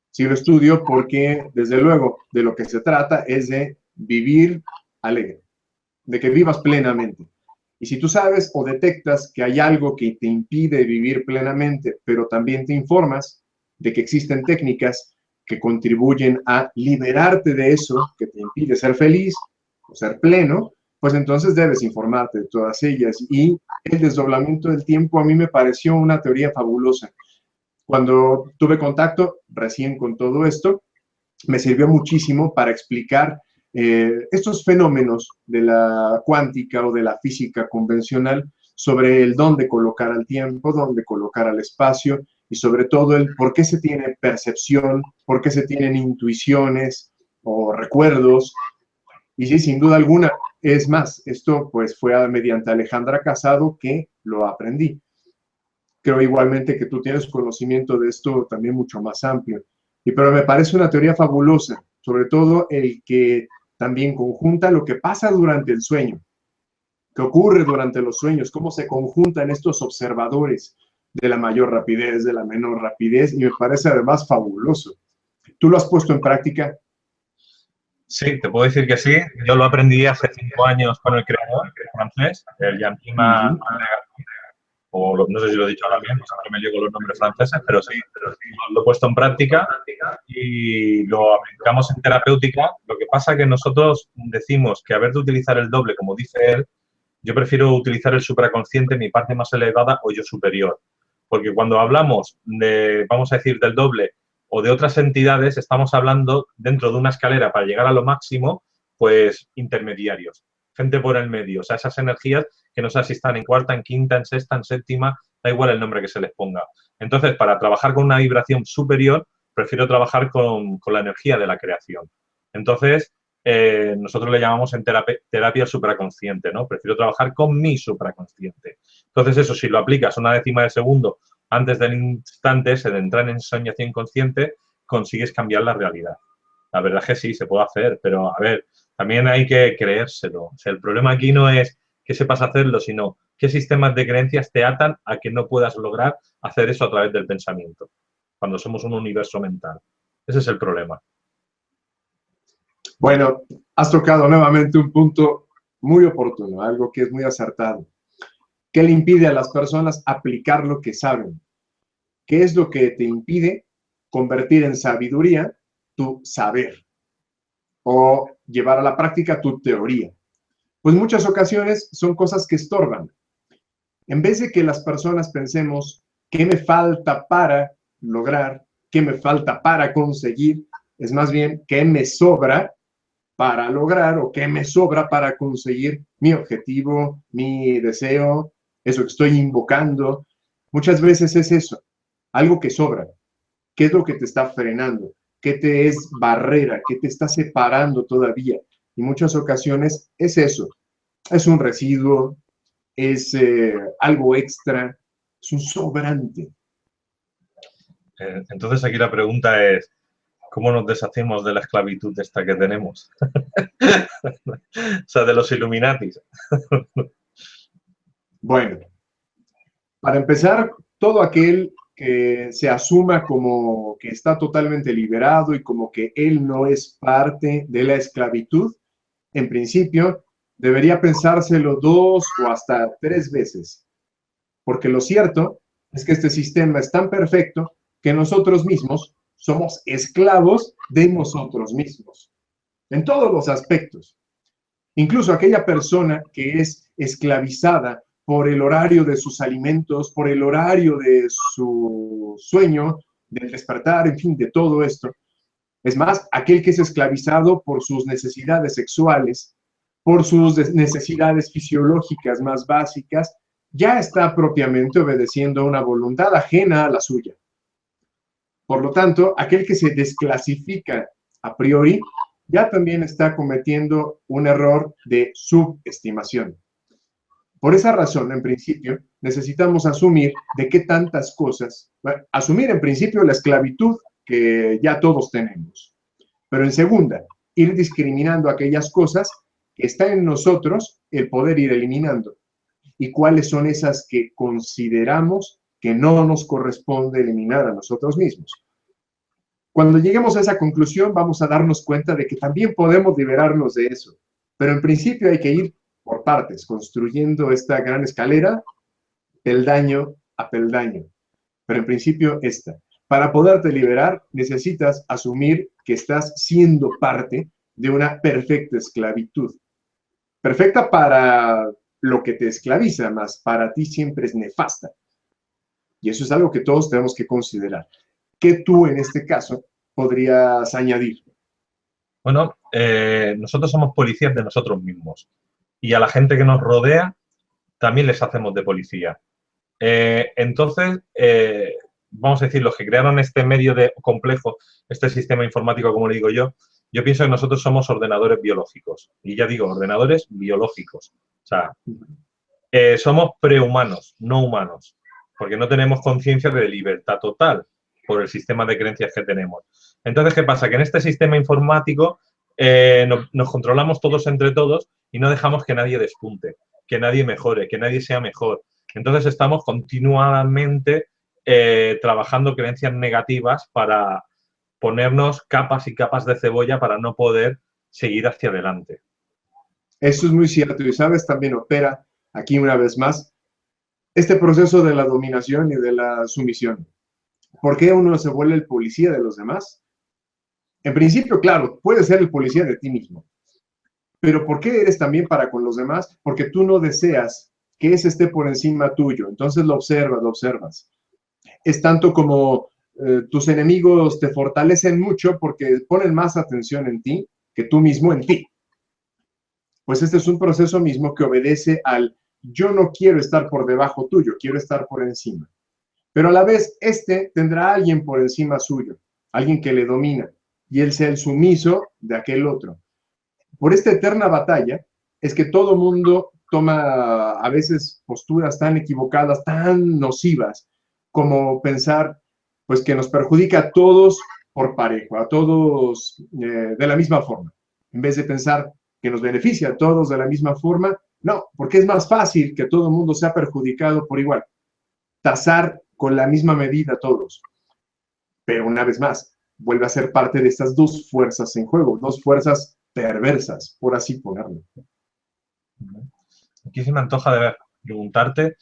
Sí lo estudio porque, desde luego, de lo que se trata es de vivir alegre, de que vivas plenamente. Y si tú sabes o detectas que hay algo que te impide vivir plenamente, pero también te informas de que existen técnicas que contribuyen a liberarte de eso que te impide ser feliz o ser pleno, pues entonces debes informarte de todas ellas. Y el desdoblamiento del tiempo a mí me pareció una teoría fabulosa. Cuando tuve contacto recién con todo esto, me sirvió muchísimo para explicar estos fenómenos de la cuántica o de la física convencional sobre el dónde colocar al tiempo, dónde colocar al espacio y sobre todo el por qué se tiene percepción, por qué se tienen intuiciones o recuerdos. Y sí, sin duda alguna, es más, esto pues fue mediante Alejandra Casado que lo aprendí. Creo igualmente que tú tienes conocimiento de esto también mucho más amplio. Pero me parece una teoría fabulosa, sobre todo el que también conjunta lo que pasa durante el sueño, qué ocurre durante los sueños, cómo se conjuntan estos observadores de la mayor rapidez, de la menor rapidez, y me parece además fabuloso. ¿Tú lo has puesto en práctica? Sí, te puedo decir que sí. Yo lo aprendí hace 5 años con el creador, que es francés, el Jean-Pierre Manegat, no sé si lo he dicho ahora bien, pues siempre me llego los nombres franceses, pero sí, lo he puesto en práctica y lo aplicamos en terapéutica. Lo que pasa es que nosotros decimos que haber de utilizar el doble, como dice él, yo prefiero utilizar el supraconsciente, mi parte más elevada o yo superior. Porque cuando hablamos de, vamos a decir, del doble o de otras entidades, estamos hablando dentro de una escalera para llegar a lo máximo, pues intermediarios, gente por el medio, o sea, esas energías que no sé si están en cuarta, en quinta, en sexta, en séptima, da igual el nombre que se les ponga. Entonces, para trabajar con una vibración superior, prefiero trabajar con la energía de la creación. Entonces, nosotros le llamamos en terapia supraconsciente, ¿no? Prefiero trabajar con mi supraconsciente. Entonces, eso, si lo aplicas una décima de segundo antes del instante ese de entrar en soñación consciente, consigues cambiar la realidad. La verdad es que sí, se puede hacer, pero a ver, también hay que creérselo. O sea, el problema aquí no es que sepas hacerlo, sino qué sistemas de creencias te atan a que no puedas lograr hacer eso a través del pensamiento, cuando somos un universo mental. Ese es el problema. Bueno, has tocado nuevamente un punto muy oportuno, algo que es muy acertado. ¿Qué le impide a las personas aplicar lo que saben? ¿Qué es lo que te impide convertir en sabiduría tu saber o llevar a la práctica tu teoría? Pues muchas ocasiones son cosas que estorban. En vez de que las personas pensemos qué me falta para lograr, qué me falta para conseguir, es más bien qué me sobra para lograr o qué me sobra para conseguir mi objetivo, mi deseo, eso que estoy invocando. Muchas veces es eso, algo que sobra. ¿Qué es lo que te está frenando? ¿Qué te es barrera? ¿Qué te está separando todavía? Y muchas ocasiones es eso, es un residuo, es algo extra, es un sobrante. Entonces aquí la pregunta es, ¿cómo nos deshacemos de la esclavitud esta que tenemos? O sea, de los Illuminatis. Bueno, para empezar, todo aquel que se asuma como que está totalmente liberado y como que él no es parte de la esclavitud, en principio debería pensárselo 2 o hasta 3 veces, porque lo cierto es que este sistema es tan perfecto que nosotros mismos somos esclavos de nosotros mismos, en todos los aspectos. Incluso aquella persona que es esclavizada por el horario de sus alimentos, por el horario de su sueño, del despertar, en fin, de todo esto. Es más, aquel que es esclavizado por sus necesidades sexuales, por sus necesidades fisiológicas más básicas, ya está propiamente obedeciendo a una voluntad ajena a la suya. Por lo tanto, aquel que se desclasifica a priori ya también está cometiendo un error de subestimación. Por esa razón, en principio, necesitamos asumir de qué tantas cosas, bueno, asumir en principio la esclavitud que ya todos tenemos, pero en segunda, ir discriminando aquellas cosas que están en nosotros el poder ir eliminando y cuáles son esas que consideramos que no nos corresponde eliminar a nosotros mismos. Cuando lleguemos a esa conclusión, vamos a darnos cuenta de que también podemos liberarnos de eso. Pero en principio hay que ir por partes, construyendo esta gran escalera, peldaño a peldaño. Pero en principio esta. Para poderte liberar, necesitas asumir que estás siendo parte de una perfecta esclavitud. Perfecta para lo que te esclaviza, más para ti siempre es nefasta. Y eso es algo que todos tenemos que considerar. ¿Qué tú en este caso podrías añadir? Bueno, nosotros somos policías de nosotros mismos y a la gente que nos rodea también les hacemos de policía. Entonces, vamos a decir, los que crearon este medio de complejo, este sistema informático, como le digo yo, Yo pienso que nosotros somos ordenadores biológicos. Y ya digo, ordenadores biológicos. O sea, somos prehumanos, no humanos, porque no tenemos conciencia de libertad total por el sistema de creencias que tenemos. Entonces, ¿qué pasa? Que en este sistema informático nos controlamos todos entre todos y no dejamos que nadie despunte, que nadie mejore, que nadie sea mejor. Entonces, estamos continuamente trabajando creencias negativas para ponernos capas y capas de cebolla para no poder seguir hacia adelante. Eso es muy cierto y sabes, también opera aquí una vez más este proceso de la dominación y de la sumisión. ¿Por qué uno se vuelve el policía de los demás? En principio, claro, puedes ser el policía de ti mismo, pero ¿por qué eres también para con los demás? Porque tú no deseas que ese esté por encima tuyo, entonces lo observas, lo observas. Es tanto como tus enemigos te fortalecen mucho porque ponen más atención en ti que tú mismo en ti. Pues este es un proceso mismo que obedece al yo no quiero estar por debajo tuyo, quiero estar por encima. Pero a la vez, este tendrá a alguien por encima suyo, alguien que le domina, y él sea el sumiso de aquel otro. Por esta eterna batalla es que todo mundo toma a veces posturas tan equivocadas, tan nocivas, como pensar pues que nos perjudica a todos por parejo, a todos de la misma forma, en vez de pensar que nos beneficia a todos de la misma forma. No, porque es más fácil que todo el mundo sea perjudicado por igual, tasar con la misma medida a todos. Pero una vez más, vuelve a ser parte de estas dos fuerzas en juego, dos fuerzas perversas, por así ponerlo. Aquí se me antoja de preguntarte,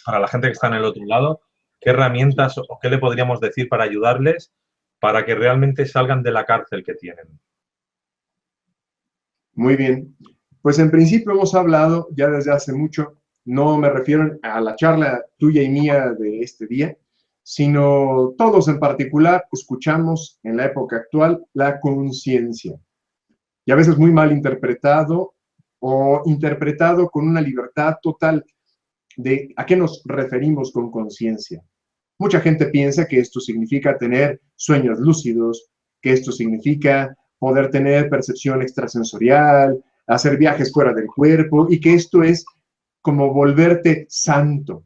para la gente que está en el otro lado, qué herramientas o qué le podríamos decir para ayudarles para que realmente salgan de la cárcel que tienen. Muy bien. Pues en principio hemos hablado ya desde hace mucho, no me refiero a la charla tuya y mía de este día, sino todos en particular escuchamos en la época actual la conciencia. Y a veces muy mal interpretado o interpretado con una libertad total de a qué nos referimos con conciencia. Mucha gente piensa que esto significa tener sueños lúcidos, que esto significa poder tener percepción extrasensorial, hacer viajes fuera del cuerpo y que esto es como volverte santo,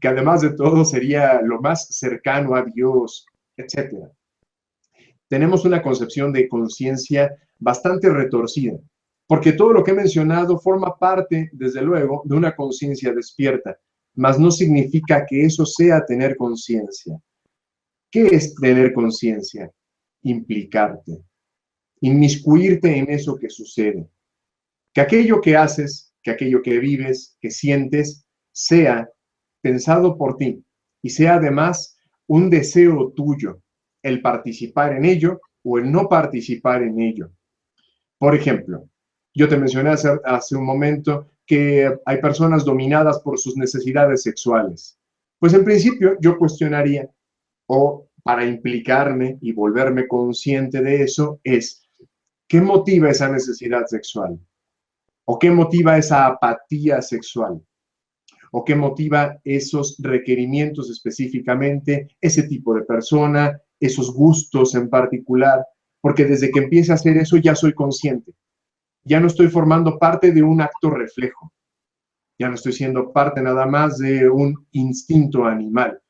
que además de todo sería lo más cercano a Dios, etc. Tenemos una concepción de conciencia bastante retorcida, porque todo lo que he mencionado forma parte, desde luego, de una conciencia despierta, mas no significa que eso sea tener conciencia. ¿Qué es tener conciencia? Implicarte, inmiscuirte en eso que sucede. Que aquello que haces, que aquello que vives, que sientes, sea pensado por ti y sea además un deseo tuyo, el participar en ello o el no participar en ello. Por ejemplo, yo te mencioné hace un momento que hay personas dominadas por sus necesidades sexuales. Pues en principio yo cuestionaría, o para implicarme y volverme consciente de eso, es ¿qué motiva esa necesidad sexual? ¿O qué motiva esa apatía sexual? ¿O qué motiva esos requerimientos específicamente, ese tipo de persona, esos gustos en particular? Porque desde que empiece a hacer eso ya soy consciente. Ya no estoy formando parte de un acto reflejo. Ya no estoy siendo parte nada más de un instinto animal.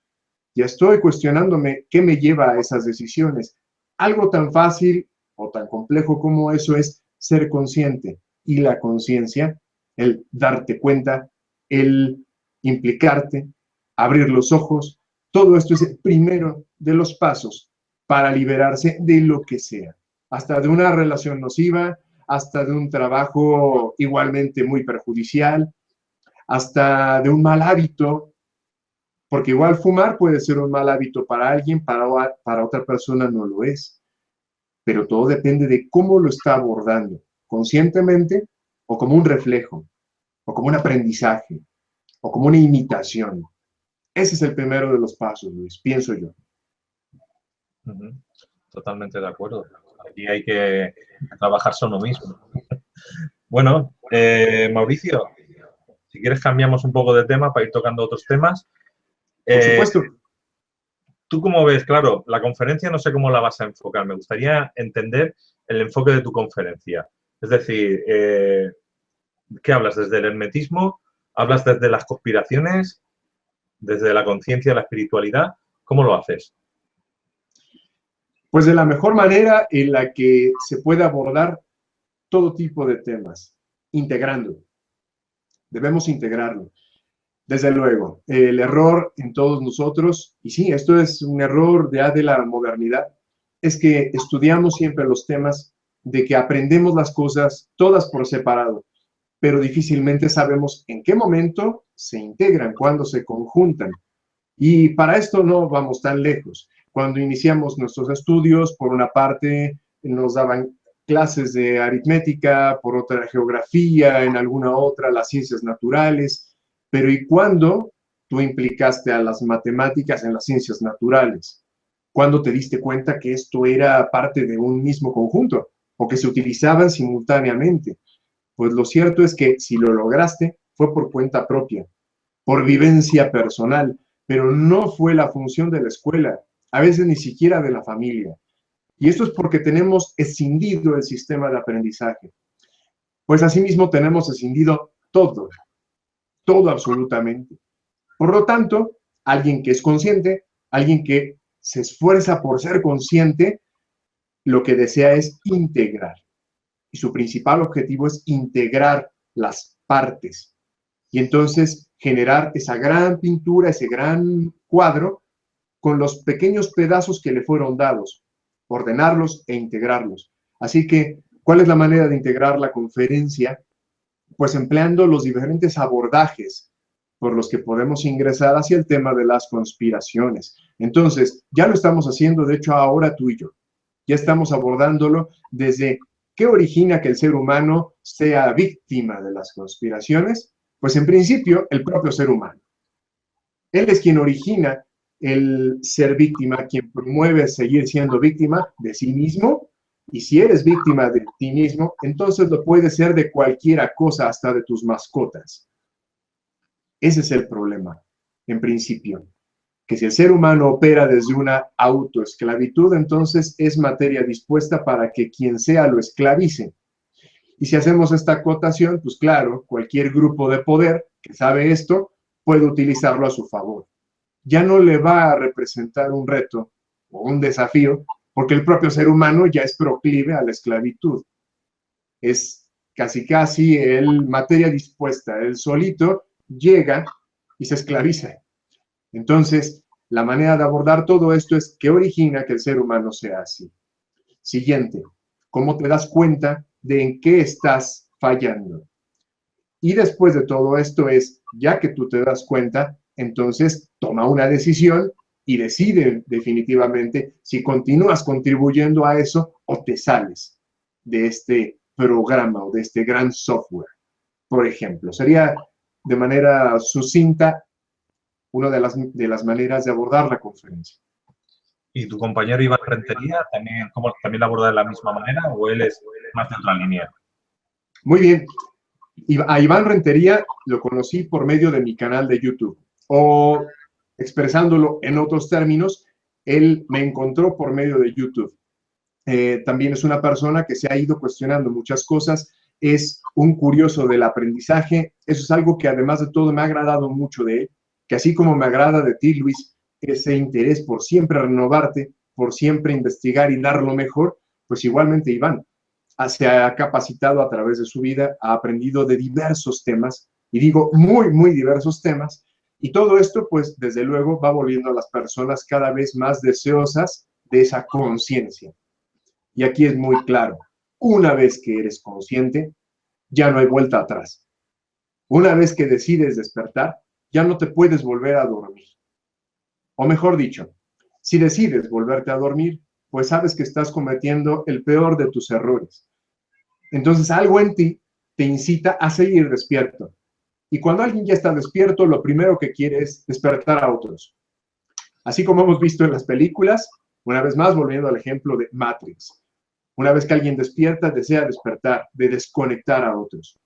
Ya estoy cuestionándome qué me lleva a esas decisiones. Algo tan fácil o tan complejo como eso es ser consciente. Y la conciencia, el darte cuenta, el implicarte, abrir los ojos, todo esto es el primero de los pasos para liberarse de lo que sea, hasta de una relación nociva, hasta de un trabajo igualmente muy perjudicial, hasta de un mal hábito, porque igual fumar puede ser un mal hábito para alguien, para otra persona no lo es, pero todo depende de cómo lo está abordando, conscientemente o como un reflejo, o como un aprendizaje, o como una imitación. Ese es el primero de los pasos, Luis, pienso yo. Totalmente de acuerdo. Aquí hay que trabajarse uno mismo. Bueno, Mauricio, si quieres cambiamos un poco de tema para ir tocando otros temas. Por supuesto. ¿Tú cómo ves? Claro, la conferencia no sé cómo la vas a enfocar. Me gustaría entender el enfoque de tu conferencia. Es decir, ¿qué hablas? ¿Desde el hermetismo? ¿Hablas desde las conspiraciones? ¿Desde la conciencia, la espiritualidad? ¿Cómo lo haces? Pues de la mejor manera en la que se puede abordar todo tipo de temas, integrando. Debemos integrarlo. Desde luego, el error en todos nosotros, y sí, esto es un error ya de la modernidad, es que estudiamos siempre los temas de que aprendemos las cosas todas por separado, pero difícilmente sabemos en qué momento se integran, cuándo se conjuntan. Y para esto no vamos tan lejos. Cuando iniciamos nuestros estudios, por una parte nos daban clases de aritmética, por otra geografía, en alguna otra las ciencias naturales, pero ¿y cuándo tú implicaste a las matemáticas en las ciencias naturales? ¿Cuándo te diste cuenta que esto era parte de un mismo conjunto o que se utilizaban simultáneamente? Pues lo cierto es que si lo lograste fue por cuenta propia, por vivencia personal, pero no fue la función de la escuela, a veces ni siquiera de la familia. Y esto es porque tenemos escindido el sistema de aprendizaje. Pues asimismo tenemos escindido todo, todo absolutamente. Por lo tanto, alguien que es consciente, alguien que se esfuerza por ser consciente, lo que desea es integrar. Y su principal objetivo es integrar las partes. Y entonces generar esa gran pintura, ese gran cuadro con los pequeños pedazos que le fueron dados, ordenarlos e integrarlos. Así que, ¿cuál es la manera de integrar la conferencia? Pues empleando los diferentes abordajes por los que podemos ingresar hacia el tema de las conspiraciones. Entonces, ya lo estamos haciendo, de hecho, ahora tú y yo. Ya estamos abordándolo desde qué origina que el ser humano sea víctima de las conspiraciones. Pues en principio, el propio ser humano. Él es quien origina el ser víctima, quien promueve seguir siendo víctima de sí mismo. Y si eres víctima de ti mismo, entonces lo puedes ser de cualquiera cosa, hasta de tus mascotas. Ese es el problema, en principio. Que si el ser humano opera desde una autoesclavitud, entonces es materia dispuesta para que quien sea lo esclavice. Y si hacemos esta acotación, pues claro, cualquier grupo de poder que sabe esto puede utilizarlo a su favor. Ya no le va a representar un reto o un desafío, porque el propio ser humano ya es proclive a la esclavitud. Es casi el materia dispuesta, él solito llega y se esclaviza. Entonces, la manera de abordar todo esto es qué origina que el ser humano sea así. Siguiente, ¿cómo te das cuenta de en qué estás fallando? Y después de todo esto es, ya que tú te das cuenta, entonces toma una decisión y decide definitivamente si continúas contribuyendo a eso o te sales de este programa o de este gran software. Por ejemplo, sería de manera sucinta una de las maneras de abordar la conferencia. ¿Y tu compañero Iván Rentería también la aborda de la misma manera o él es más de otra línea? Muy bien. A Iván Rentería lo conocí por medio de mi canal de YouTube. O expresándolo en otros términos, él me encontró por medio de YouTube. También es una persona que se ha ido cuestionando muchas cosas, es un curioso del aprendizaje. Eso es algo que además de todo me ha agradado mucho de él, que así como me agrada de ti, Luis, ese interés por siempre renovarte, por siempre investigar y dar lo mejor, pues igualmente Iván se ha capacitado a través de su vida, ha aprendido de diversos temas, y digo muy diversos temas, y todo esto, pues, desde luego, va volviendo a las personas cada vez más deseosas de esa conciencia. Y aquí es muy claro, una vez que eres consciente, ya no hay vuelta atrás. Una vez que decides despertar, ya no te puedes volver a dormir. O mejor dicho, si decides volverte a dormir, pues sabes que estás cometiendo el peor de tus errores. Entonces algo en ti te incita a seguir despierto. Y cuando alguien ya está despierto, lo primero que quiere es despertar a otros. Así como hemos visto en las películas, una vez más volviendo al ejemplo de Matrix. Una vez que alguien despierta, desea despertar, de desconectar a otros.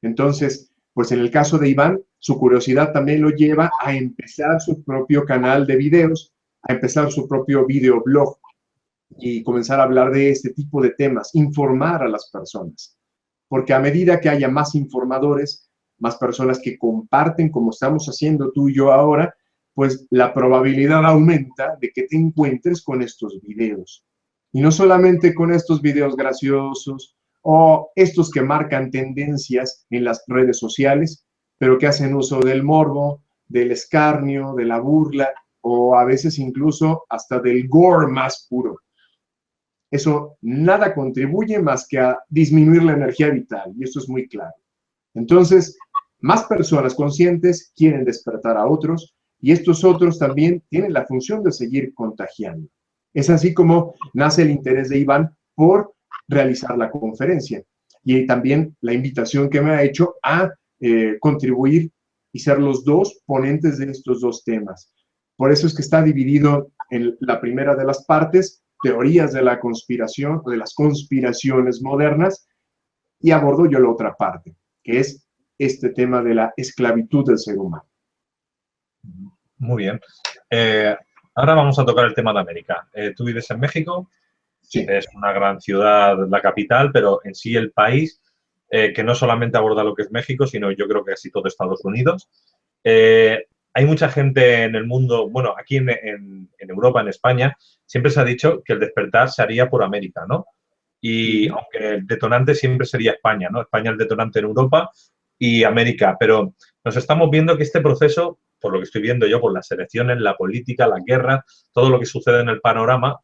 Entonces, pues en el caso de Iván, su curiosidad también lo lleva a empezar su propio canal de videos a empezar su propio videoblog y comenzar a hablar de este tipo de temas, informar a las personas. Porque a medida que haya más informadores, más personas que comparten como estamos haciendo tú y yo ahora, pues la probabilidad aumenta de que te encuentres con estos videos. Y no solamente con estos videos graciosos o estos que marcan tendencias en las redes sociales, pero que hacen uso del morbo, del escarnio, de la burla o a veces incluso hasta del gore más puro. Eso nada contribuye más que a disminuir la energía vital, y esto es muy claro. Entonces, más personas conscientes quieren despertar a otros, y estos otros también tienen la función de seguir contagiando. Es así como nace el interés de Iván por realizar la conferencia, y también la invitación que me ha hecho a contribuir y ser los dos ponentes de estos dos temas. Por eso es que está dividido en la primera de las partes, teorías de la conspiración o de las conspiraciones modernas, y abordo yo la otra parte, que es este tema de la esclavitud del ser humano. Muy bien. Ahora vamos a tocar el tema de América. Tú vives en México, Sí. es una gran ciudad, la capital, pero en sí el país, que no solamente aborda lo que es México, sino yo creo que casi todo Estados Unidos. Hay mucha gente en el mundo, bueno, aquí en Europa, en España, siempre se ha dicho que el despertar se haría por América, ¿no? Y aunque el detonante siempre sería España, ¿no? España el detonante en Europa y América, pero nos estamos viendo que este proceso, por lo que estoy viendo yo, por las elecciones, la política, la guerra, todo lo que sucede en el panorama,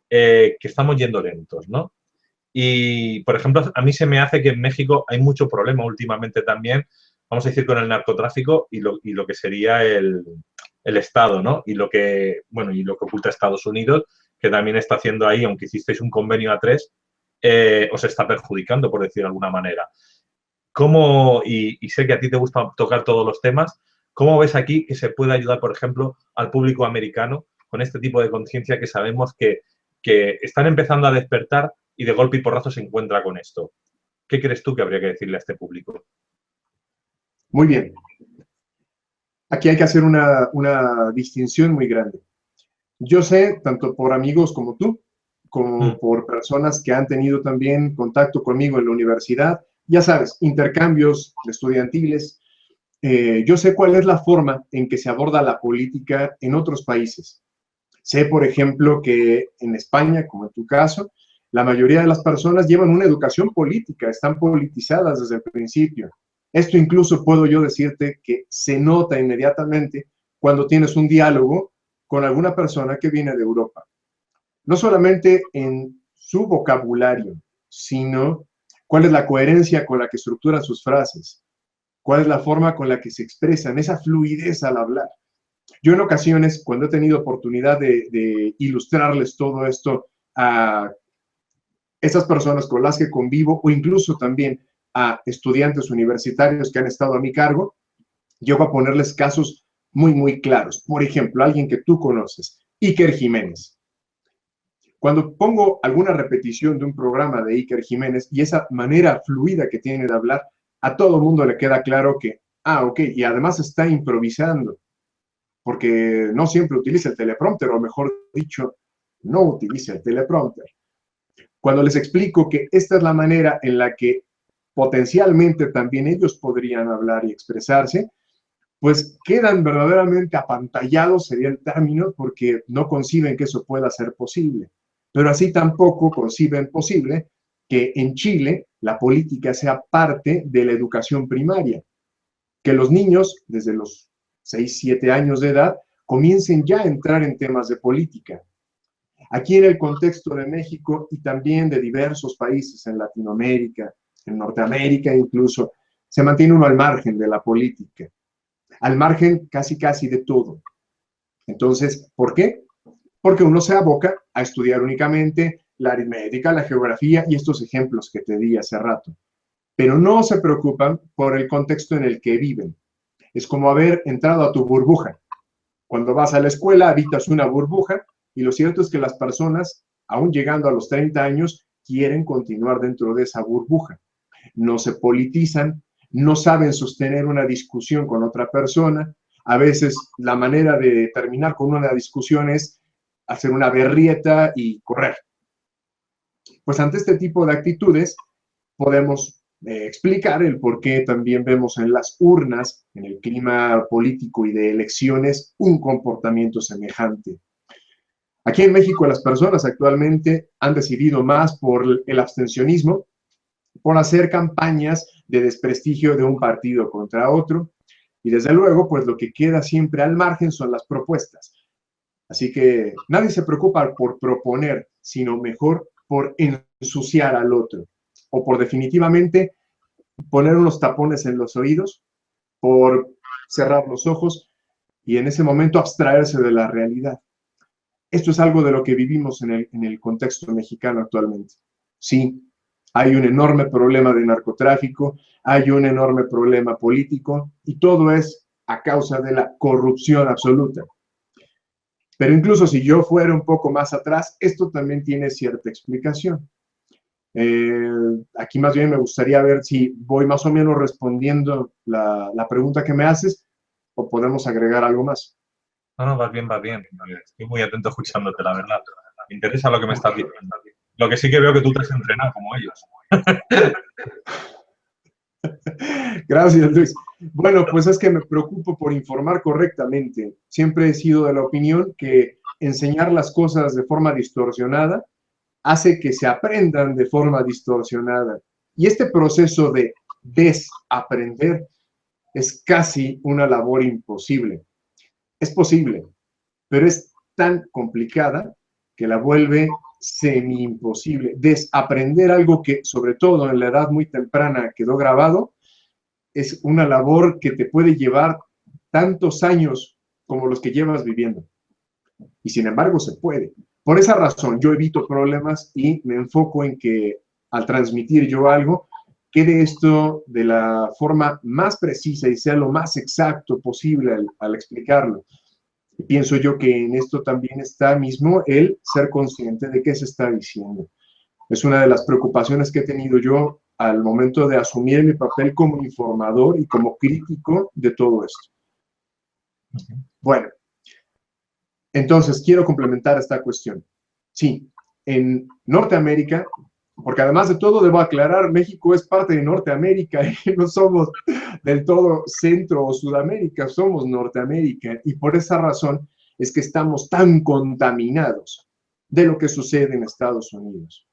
que estamos yendo lentos, ¿no? Y, por ejemplo, a mí se me hace que en México hay mucho problema últimamente también, vamos a decir, con el narcotráfico y lo que sería el Estado, ¿no? Y lo que, bueno, y lo que oculta Estados Unidos, que también está haciendo ahí, aunque hicisteis un convenio a tres, os está perjudicando, por decir de alguna manera. ¿Cómo, y sé que a ti te gusta tocar todos los temas, cómo ves aquí que se puede ayudar, por ejemplo, al público americano con este tipo de conciencia que sabemos que están empezando a despertar y de golpe y porrazo se encuentra con esto? ¿Qué crees tú que habría que decirle a este público? Muy bien. Aquí hay que hacer una distinción muy grande. Yo sé, tanto por amigos como tú, como por personas que han tenido también contacto conmigo en la universidad, ya sabes, intercambios estudiantiles, yo sé cuál es la forma en que se aborda la política en otros países. Sé, por ejemplo, que en España, como en tu caso, la mayoría de las personas llevan una educación política, están politizadas desde el principio. Esto incluso puedo yo decirte que se nota inmediatamente cuando tienes un diálogo con alguna persona que viene de Europa. No solamente en su vocabulario, sino cuál es la coherencia con la que estructuran sus frases, cuál es la forma con la que se expresan, esa fluidez al hablar. Yo en ocasiones, cuando he tenido oportunidad de ilustrarles todo esto a esas personas con las que convivo o incluso también a estudiantes universitarios que han estado a mi cargo, yo voy a ponerles casos muy, muy claros. Por ejemplo, alguien que tú conoces, Iker Jiménez. Cuando pongo alguna repetición de un programa de Iker Jiménez y esa manera fluida que tiene de hablar, a todo mundo le queda claro que, ok, y además está improvisando, porque no siempre utiliza el teleprompter, o mejor dicho, no utiliza el teleprompter. Cuando les explico que esta es la manera en la que potencialmente también ellos podrían hablar y expresarse, pues quedan verdaderamente apantallados, sería el término, porque no conciben que eso pueda ser posible. Pero así tampoco conciben posible que en Chile la política sea parte de la educación primaria, que los niños desde los 6, 7 años de edad comiencen ya a entrar en temas de política. Aquí en el contexto de México y también de diversos países en Latinoamérica, en Norteamérica incluso, se mantiene uno al margen de la política, al margen casi de todo. Entonces, ¿por qué? Porque uno se aboca a estudiar únicamente la aritmética, la geografía y estos ejemplos que te di hace rato, pero no se preocupan por el contexto en el que viven. Es como haber entrado a tu burbuja. Cuando vas a la escuela, habitas una burbuja y lo cierto es que las personas, aún llegando a los 30 años, quieren continuar dentro de esa burbuja. No se politizan, no saben sostener una discusión con otra persona. A veces la manera de terminar con una discusión es hacer una berrieta y correr. Pues ante este tipo de actitudes podemos explicar el por qué también vemos en las urnas, en el clima político y de elecciones, un comportamiento semejante. Aquí en México las personas actualmente han decidido más por el abstencionismo, por hacer campañas de desprestigio de un partido contra otro, y desde luego, pues lo que queda siempre al margen son las propuestas. Así que nadie se preocupa por proponer, sino mejor por ensuciar al otro, o por definitivamente poner unos tapones en los oídos, por cerrar los ojos y en ese momento abstraerse de la realidad. Esto es algo de lo que vivimos en el contexto mexicano actualmente. Sí, hay un enorme problema de narcotráfico, hay un enorme problema político y todo es a causa de la corrupción absoluta. Pero incluso si yo fuera un poco más atrás, esto también tiene cierta explicación. Aquí más bien me gustaría ver si voy más o menos respondiendo la pregunta que me haces o podemos agregar algo más. No, no, vas bien, vas bien. Estoy muy atento escuchándote, la verdad. Me interesa lo que me estás diciendo. Lo que sí que veo que tú te has entrenado como ellos. Gracias, Luis. Bueno, pues es que me preocupo por informar correctamente. Siempre he sido de la opinión que enseñar las cosas de forma distorsionada hace que se aprendan de forma distorsionada. Y este proceso de desaprender es casi una labor imposible. Es posible, pero es tan complicada que la vuelve semi-imposible. Desaprender algo que, sobre todo en la edad muy temprana, quedó grabado, es una labor que te puede llevar tantos años como los que llevas viviendo. Y sin embargo se puede. Por esa razón yo evito problemas y me enfoco en que al transmitir yo algo, quede esto de la forma más precisa y sea lo más exacto posible al explicarlo. Y pienso yo que en esto también está mismo el ser consciente de qué se está diciendo. Es una de las preocupaciones que he tenido yo al momento de asumir mi papel como informador y como crítico de todo esto. Bueno, entonces quiero complementar esta cuestión. Sí, en Norteamérica, porque además de todo debo aclarar, México es parte de Norteamérica y no somos del todo Centro o Sudamérica, somos Norteamérica y por esa razón es que estamos tan contaminados de lo que sucede en Estados Unidos.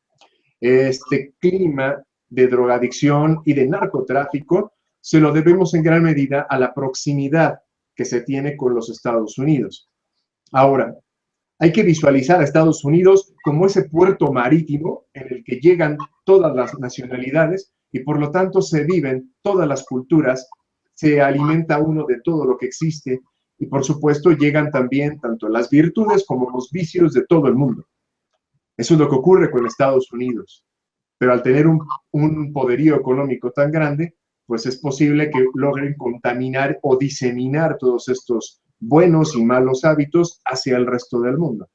Este clima de drogadicción y de narcotráfico se lo debemos en gran medida a la proximidad que se tiene con los Estados Unidos. Ahora, hay que visualizar a Estados Unidos como ese puerto marítimo en el que llegan todas las nacionalidades y por lo tanto se viven todas las culturas, se alimenta uno de todo lo que existe y por supuesto llegan también tanto las virtudes como los vicios de todo el mundo. Eso es lo que ocurre con Estados Unidos. Pero al tener un poderío económico tan grande, pues es posible que logren contaminar o diseminar todos estos buenos y malos hábitos hacia el resto del mundo.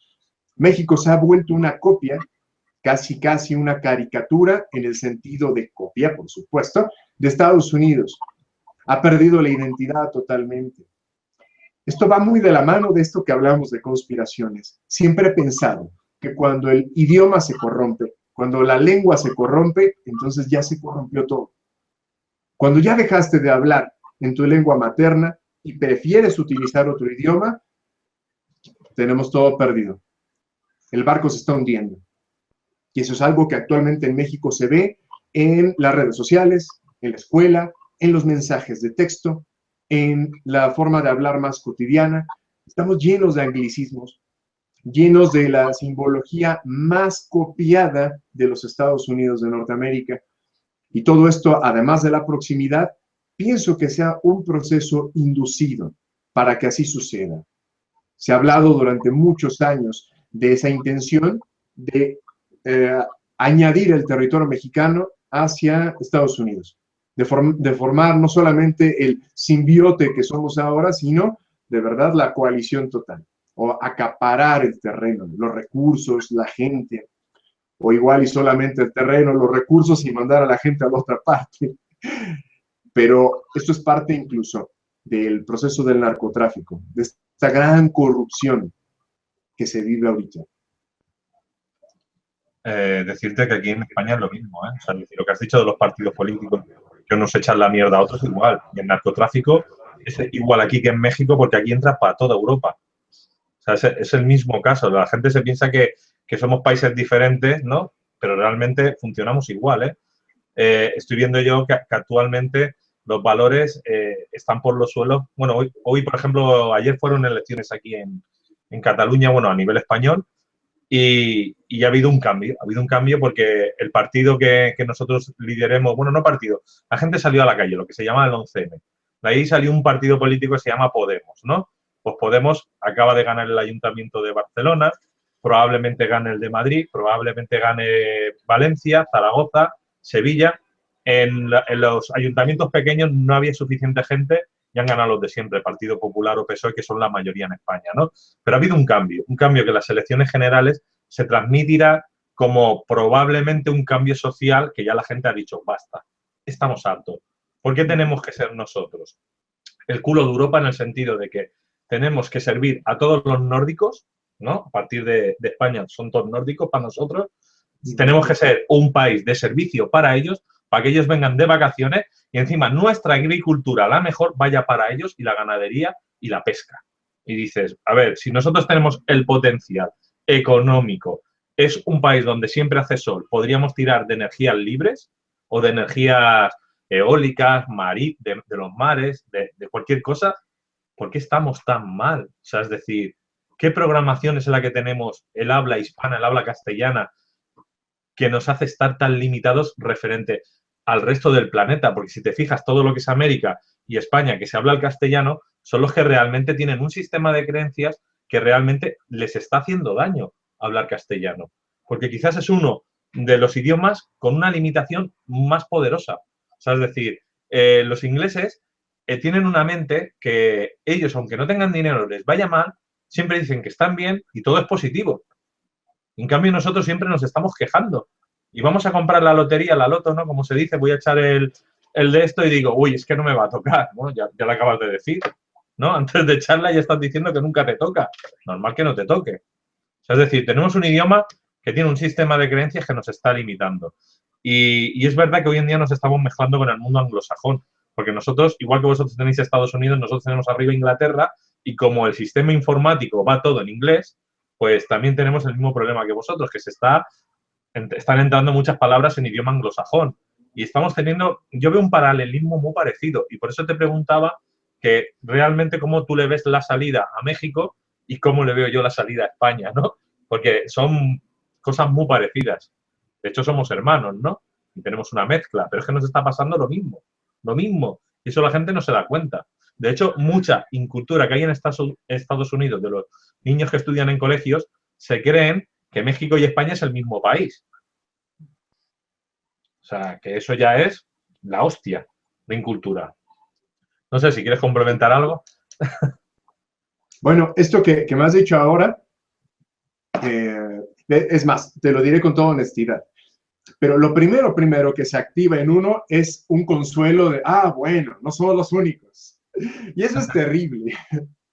México se ha vuelto una copia, casi una caricatura, en el sentido de copia, por supuesto, de Estados Unidos. Ha perdido la identidad totalmente. Esto va muy de la mano de esto que hablamos de conspiraciones. Siempre he pensado que cuando el idioma se corrompe, cuando la lengua se corrompe, entonces ya se corrompió todo. Cuando ya dejaste de hablar en tu lengua materna y prefieres utilizar otro idioma, tenemos todo perdido. El barco se está hundiendo. Y eso es algo que actualmente en México se ve en las redes sociales, en la escuela, en los mensajes de texto, en la forma de hablar más cotidiana. Estamos llenos de anglicismos, llenos de la simbología más copiada de los Estados Unidos de Norteamérica. Y todo esto, además de la proximidad, pienso que sea un proceso inducido para que así suceda. Se ha hablado durante muchos años de esa intención de añadir el territorio mexicano hacia Estados Unidos, de formar no solamente el simbiote que somos ahora, sino de verdad la coalición total, o acaparar el terreno, los recursos, la gente, o igual y solamente el terreno, los recursos y mandar a la gente a la otra parte. Pero esto es parte incluso del proceso del narcotráfico, de esta gran corrupción que se vive ahorita? Decirte que aquí en España es lo mismo, ¿eh? O sea, lo que has dicho de los partidos políticos, que unos echan la mierda a otros igual. Y el narcotráfico es igual aquí que en México porque aquí entra para toda Europa. O sea, es el mismo caso. La gente se piensa que somos países diferentes, ¿no? Pero realmente funcionamos igual, ¿eh? Estoy viendo yo que actualmente los valores están por los suelos. Bueno, hoy, por ejemplo, ayer fueron elecciones aquí en Cataluña, bueno, a nivel español, y ha habido un cambio. Ha habido un cambio porque el partido que nosotros lideremos, bueno, no partido, la gente salió a la calle, lo que se llama el 11M. De ahí salió un partido político que se llama Podemos, ¿no? Pues Podemos acaba de ganar el Ayuntamiento de Barcelona, probablemente gane el de Madrid, probablemente gane Valencia, Zaragoza, Sevilla. En los ayuntamientos pequeños no había suficiente gente y han ganado los de siempre, Partido Popular o PSOE, que son la mayoría en España, ¿no? Pero ha habido un cambio que las elecciones generales se transmitirá como probablemente un cambio social que ya la gente ha dicho, basta, estamos hartos. ¿Por qué tenemos que ser nosotros? El culo de Europa en el sentido de que tenemos que servir a todos los nórdicos, ¿no? A partir de España son todos nórdicos para nosotros. Tenemos que ser un país de servicio para ellos, para que ellos vengan de vacaciones y encima nuestra agricultura, la mejor, vaya para ellos y la ganadería y la pesca. Y dices, a ver, si nosotros tenemos el potencial económico, es un país donde siempre hace sol, podríamos tirar de energías libres o de energías eólicas, de los mares, de cualquier cosa, ¿por qué estamos tan mal? O sea, es decir, ¿qué programación es la que tenemos, el habla hispana, el habla castellana, que nos hace estar tan limitados referente al resto del planeta? Porque si te fijas, todo lo que es América y España, que se habla el castellano, son los que realmente tienen un sistema de creencias que realmente les está haciendo daño hablar castellano. Porque quizás es uno de los idiomas con una limitación más poderosa. O sea, es decir, los ingleses tienen una mente que ellos, aunque no tengan dinero, les vaya mal, siempre dicen que están bien y todo es positivo. En cambio, nosotros siempre nos estamos quejando. Y vamos a comprar la lotería, la loto, ¿no? Como se dice, voy a echar el de esto y digo, uy, es que no me va a tocar. Bueno, ya lo acabas de decir, ¿no? Antes de echarla ya estás diciendo que nunca te toca. Normal que no te toque. O sea, es decir, tenemos un idioma que tiene un sistema de creencias que nos está limitando. Y es verdad que hoy en día nos estamos mezclando con el mundo anglosajón. Porque nosotros, igual que vosotros tenéis Estados Unidos, nosotros tenemos arriba Inglaterra y como el sistema informático va todo en inglés, pues también tenemos el mismo problema que vosotros, que están entrando muchas palabras en idioma anglosajón. Y estamos teniendo, yo veo un paralelismo muy parecido. Y por eso te preguntaba que realmente cómo tú le ves la salida a México y cómo le veo yo la salida a España, ¿no? Porque son cosas muy parecidas. De hecho, somos hermanos, ¿no? Y tenemos una mezcla, pero es que nos está pasando lo mismo. Lo mismo. Y eso la gente no se da cuenta. De hecho, mucha incultura que hay en Estados Unidos de los niños que estudian en colegios se creen que México y España es el mismo país. O sea, que eso ya es la hostia de incultura. No sé si quieres complementar algo. Bueno, esto que me has dicho ahora, es más, te lo diré con toda honestidad. Pero lo primero que se activa en uno es un consuelo de, bueno, no somos los únicos. Y eso es terrible.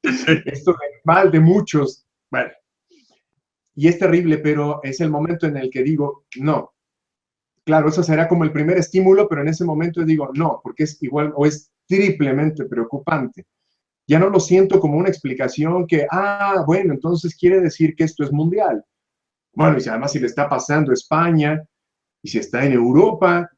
Sí. Esto es mal de muchos. Bueno, y es terrible, pero es el momento en el que digo, no. Claro, eso será como el primer estímulo, pero en ese momento digo, no, porque es igual o es triplemente preocupante. Ya no lo siento como una explicación que, bueno, entonces quiere decir que esto es mundial. Bueno, y además si le está pasando a España, y si está en Europa,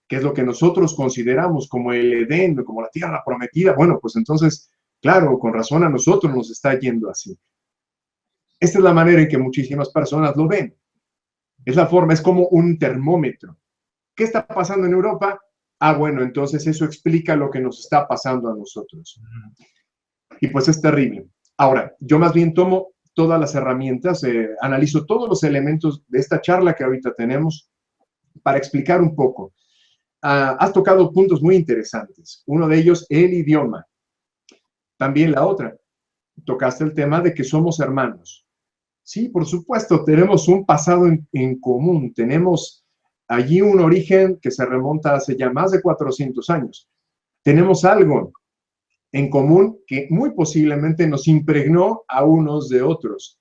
que es lo que nosotros consideramos como el Edén, como la tierra prometida, bueno, pues entonces, claro, con razón a nosotros nos está yendo así. Esta es la manera en que muchísimas personas lo ven. Es la forma, es como un termómetro. ¿Qué está pasando en Europa? Bueno, entonces eso explica lo que nos está pasando a nosotros. Y pues es terrible. Ahora, yo más bien tomo todas las herramientas, analizo todos los elementos de esta charla que ahorita tenemos para explicar un poco. Has tocado puntos muy interesantes. Uno de ellos, el idioma. También la otra, tocaste el tema de que somos hermanos. Sí, por supuesto, tenemos un pasado en común. Tenemos allí un origen que se remonta hace ya más de 400 años. Tenemos algo en común que muy posiblemente nos impregnó a unos de otros.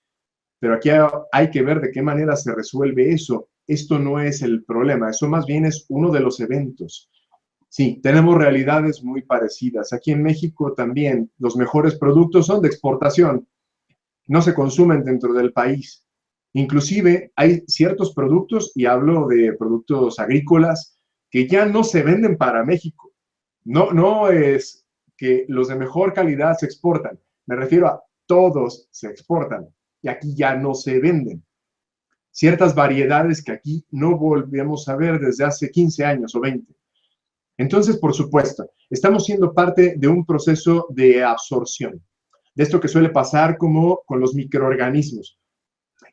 pero aquí hay que ver de qué manera se resuelve eso. Esto no es el problema, eso más bien es uno de los eventos. Sí, tenemos realidades muy parecidas. Aquí en México también los mejores productos son de exportación, no se consumen dentro del país. Inclusive hay ciertos productos, y hablo de productos agrícolas, que ya no se venden para México. No es que los de mejor calidad se exportan, me refiero a todos se exportan y aquí ya no se venden. Ciertas variedades que aquí no volvemos a ver desde hace 15 años o 20. Entonces, por supuesto, estamos siendo parte de un proceso de absorción, de esto que suele pasar como con los microorganismos,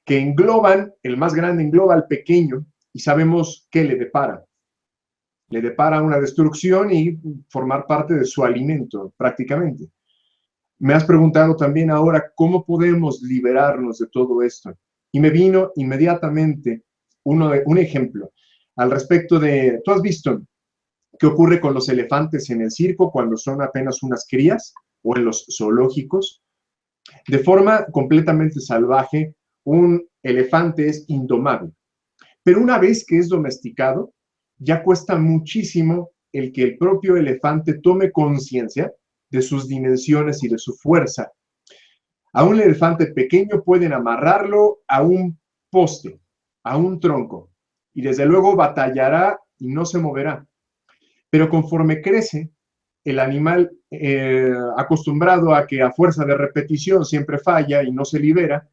que engloban, el más grande engloba al pequeño y sabemos qué le depara. Le depara una destrucción y formar parte de su alimento, prácticamente. Me has preguntado también ahora cómo podemos liberarnos de todo esto. Y me vino inmediatamente un ejemplo al respecto de, ¿tú has visto qué ocurre con los elefantes en el circo cuando son apenas unas crías o en los zoológicos? De forma completamente salvaje, un elefante es indomable. Pero una vez que es domesticado, ya cuesta muchísimo el que el propio elefante tome conciencia de sus dimensiones y de su fuerza. A un elefante pequeño pueden amarrarlo a un poste, a un tronco, y desde luego batallará y no se moverá. Pero conforme crece, el animal acostumbrado a que a fuerza de repetición siempre falla y no se libera,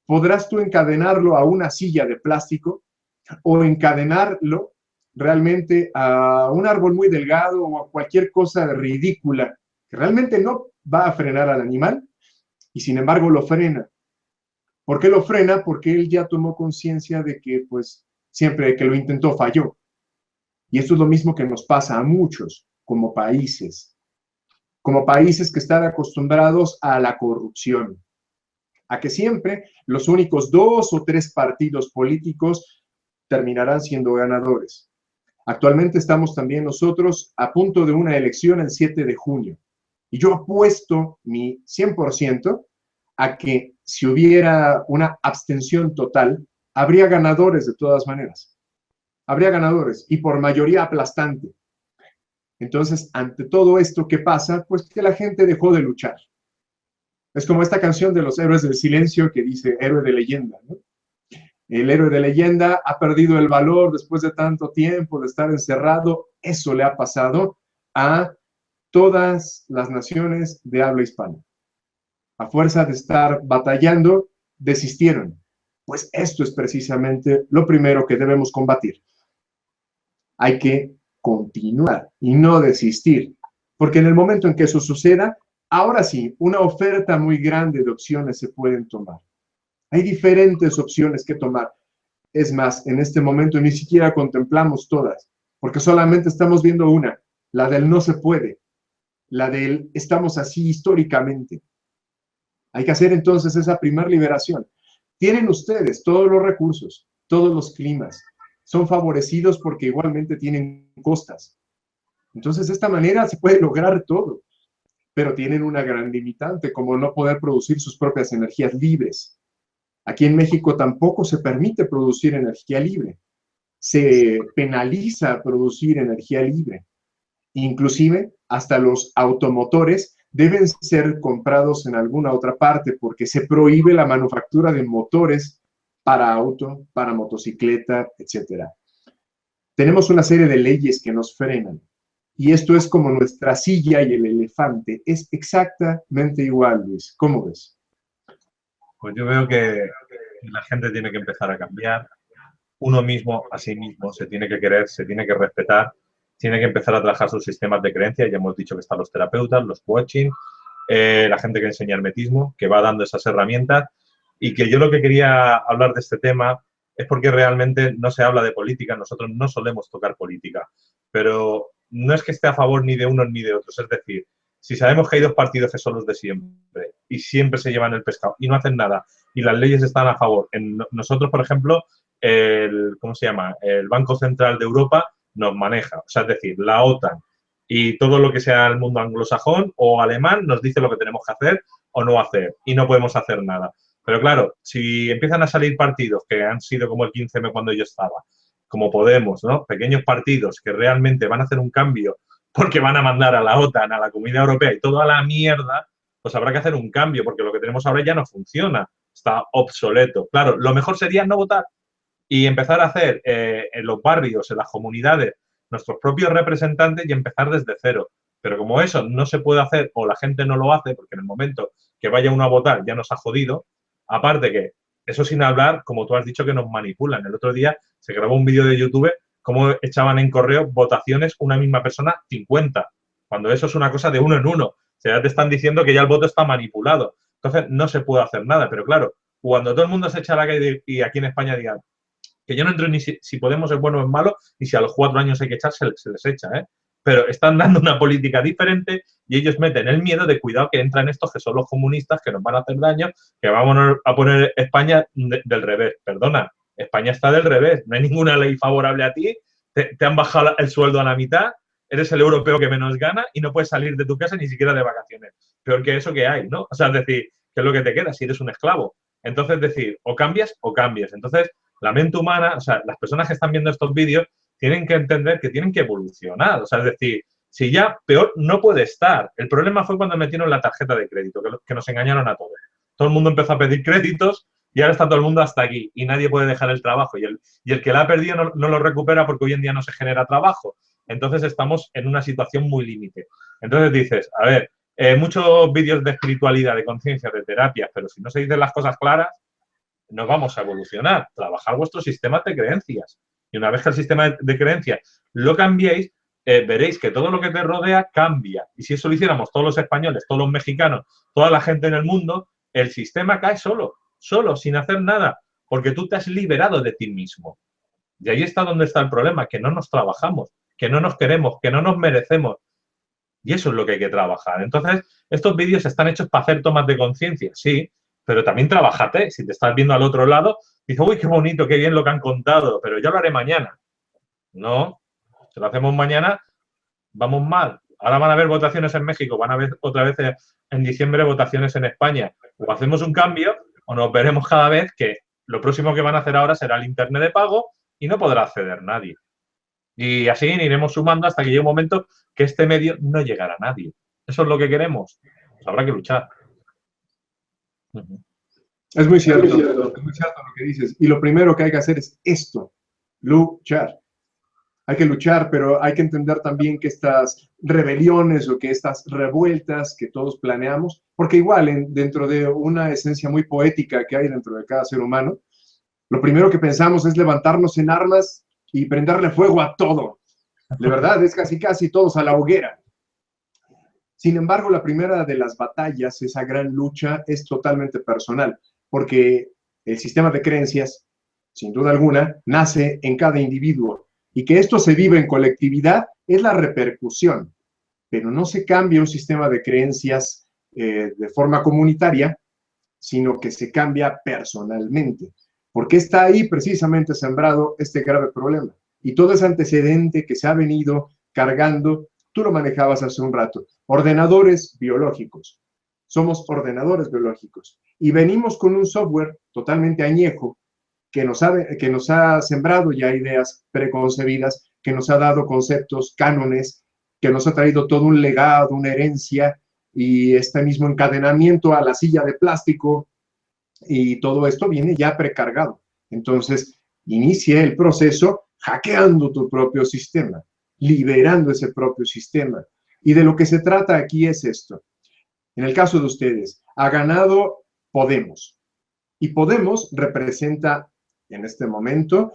podrás tú encadenarlo a una silla de plástico o encadenarlo realmente a un árbol muy delgado o a cualquier cosa ridícula que realmente no va a frenar al animal y sin embargo lo frena. ¿Por qué lo frena? Porque él ya tomó conciencia de que pues siempre que lo intentó falló. Y esto es lo mismo que nos pasa a muchos como países que están acostumbrados a la corrupción, a que siempre los únicos 2 o 3 partidos políticos terminarán siendo ganadores. Actualmente estamos también nosotros a punto de una elección el 7 de junio. Y yo apuesto mi 100% a que si hubiera una abstención total, habría ganadores de todas maneras. Habría ganadores y por mayoría aplastante. Entonces, ante todo esto, ¿qué pasa? Pues que la gente dejó de luchar. Es como esta canción de los héroes del silencio que dice héroe de leyenda, ¿no? El héroe de leyenda ha perdido el valor después de tanto tiempo de estar encerrado. Eso le ha pasado a todas las naciones de habla hispana. A fuerza de estar batallando, desistieron. Pues esto es precisamente lo primero que debemos combatir. Hay que continuar y no desistir, porque en el momento en que eso suceda, ahora sí, una oferta muy grande de opciones se pueden tomar. Hay diferentes opciones que tomar. Es más, en este momento ni siquiera contemplamos todas, porque solamente estamos viendo una, la del no se puede, la del estamos así históricamente. Hay que hacer entonces esa primera liberación. Tienen ustedes todos los recursos, todos los climas, son favorecidos porque igualmente tienen costas. Entonces, de esta manera se puede lograr todo, pero tienen una gran limitante, como no poder producir sus propias energías libres. Aquí en México tampoco se permite producir energía libre. Se penaliza producir energía libre. Inclusive, hasta los automotores deben ser comprados en alguna otra parte porque se prohíbe la manufactura de motores para auto, para motocicleta, etc. Tenemos una serie de leyes que nos frenan. Y esto es como nuestra silla y el elefante. Es exactamente igual, Luis. ¿Cómo ves? Pues yo veo que la gente tiene que empezar a cambiar. Uno mismo, a sí mismo, se tiene que querer, se tiene que respetar, tiene que empezar a trabajar sus sistemas de creencia. Ya hemos dicho que están los terapeutas, los coaching, la gente que enseña hermetismo, que va dando esas herramientas. Y que yo lo que quería hablar de este tema es porque realmente no se habla de política. Nosotros no solemos tocar política, pero no es que esté a favor ni de unos ni de otros. Es decir, si sabemos que hay 2 partidos que son los de siempre y siempre se llevan el pescado y no hacen nada y las leyes están a favor. Nosotros, por ejemplo, ¿cómo se llama? El Banco Central de Europa nos maneja. O sea, es decir, la OTAN y todo lo que sea el mundo anglosajón o alemán nos dice lo que tenemos que hacer o no hacer y no podemos hacer nada. Pero claro, si empiezan a salir partidos que han sido como el 15M cuando yo estaba, como Podemos, ¿no? Pequeños partidos que realmente van a hacer un cambio porque van a mandar a la OTAN, a la Comunidad Europea y toda la mierda, pues habrá que hacer un cambio porque lo que tenemos ahora ya no funciona, está obsoleto. Claro, lo mejor sería no votar y empezar a hacer en los barrios, en las comunidades, nuestros propios representantes y empezar desde cero. Pero como eso no se puede hacer o la gente no lo hace, porque en el momento que vaya uno a votar ya nos ha jodido, aparte que eso sin hablar, como tú has dicho, que nos manipulan. El otro día se grabó un vídeo de YouTube cómo echaban en correo votaciones una misma persona 50, cuando eso es una cosa de uno en uno. O sea, ya te están diciendo que ya el voto está manipulado. Entonces no se puede hacer nada. Pero claro, cuando todo el mundo se echa a la calle y aquí en España digan que yo no entro ni si Podemos es bueno o es malo, y si a los 4 años hay que echar, se les echa, ¿eh? Pero están dando una política diferente y ellos meten el miedo de cuidado que entran estos que son los comunistas, que nos van a hacer daño, que vamos a poner España del revés. Perdona, España está del revés, no hay ninguna ley favorable a ti, te han bajado el sueldo a la mitad, eres el europeo que menos gana y no puedes salir de tu casa ni siquiera de vacaciones. Peor que eso que hay, ¿no? O sea, es decir, ¿qué es lo que te queda si eres un esclavo? Entonces, decir, o cambias o cambias. Entonces, la mente humana, o sea, las personas que están viendo estos vídeos tienen que entender que tienen que evolucionar. O sea, es decir, si ya peor no puede estar. El problema fue cuando metieron la tarjeta de crédito, que nos engañaron a todos. Todo el mundo empezó a pedir créditos y ahora está todo el mundo hasta aquí y nadie puede dejar el trabajo. Y el que la ha perdido no lo recupera porque hoy en día no se genera trabajo. Entonces estamos en una situación muy límite. Entonces dices, a ver, muchos vídeos de espiritualidad, de conciencia, de terapias, pero si no se dicen las cosas claras, no vamos a evolucionar. Trabajar vuestros sistemas de creencias. Y una vez que el sistema de creencias lo cambiéis, veréis que todo lo que te rodea cambia. Y si eso lo hiciéramos todos los españoles, todos los mexicanos, toda la gente en el mundo, el sistema cae solo, sin hacer nada, porque tú te has liberado de ti mismo. Y ahí está donde está el problema, que no nos trabajamos, que no nos queremos, que no nos merecemos. Y eso es lo que hay que trabajar. Entonces, estos vídeos están hechos para hacer tomas de conciencia, sí, pero también trabájate. Si te estás viendo al otro lado, dices, uy, qué bonito, qué bien lo que han contado, pero ya lo haré mañana. No, si lo hacemos mañana, vamos mal. Ahora van a haber votaciones en México, van a haber otra vez en diciembre votaciones en España. O hacemos un cambio o nos veremos cada vez que lo próximo que van a hacer ahora será el internet de pago y no podrá acceder nadie. Y así iremos sumando hasta que llegue un momento que este medio no llegará a nadie. ¿Eso es lo que queremos? Pues habrá que luchar. Es muy cierto lo que dices. Y lo primero que hay que hacer es esto, luchar. Hay que luchar, pero hay que entender también que estas rebeliones o que estas revueltas que todos planeamos, porque igual dentro de una esencia muy poética que hay dentro de cada ser humano, lo primero que pensamos es levantarnos en armas y prenderle fuego a todo. De verdad, es casi todos a la hoguera. Sin embargo, la primera de las batallas, esa gran lucha, es totalmente personal, porque el sistema de creencias, sin duda alguna, nace en cada individuo. Y que esto se vive en colectividad es la repercusión, pero no se cambia un sistema de creencias de forma comunitaria, sino que se cambia personalmente, porque está ahí precisamente sembrado este grave problema. Y todo ese antecedente que se ha venido cargando, tú lo manejabas hace un rato, ordenadores biológicos. Somos ordenadores biológicos y venimos con un software totalmente añejo que nos ha sembrado ya ideas preconcebidas, que nos ha dado conceptos, cánones, que nos ha traído todo un legado, una herencia y este mismo encadenamiento a la silla de plástico y todo esto viene ya precargado. Entonces, inicia el proceso hackeando tu propio sistema, liberando ese propio sistema. Y de lo que se trata aquí es esto. En el caso de ustedes, ha ganado Podemos. Y Podemos representa en este momento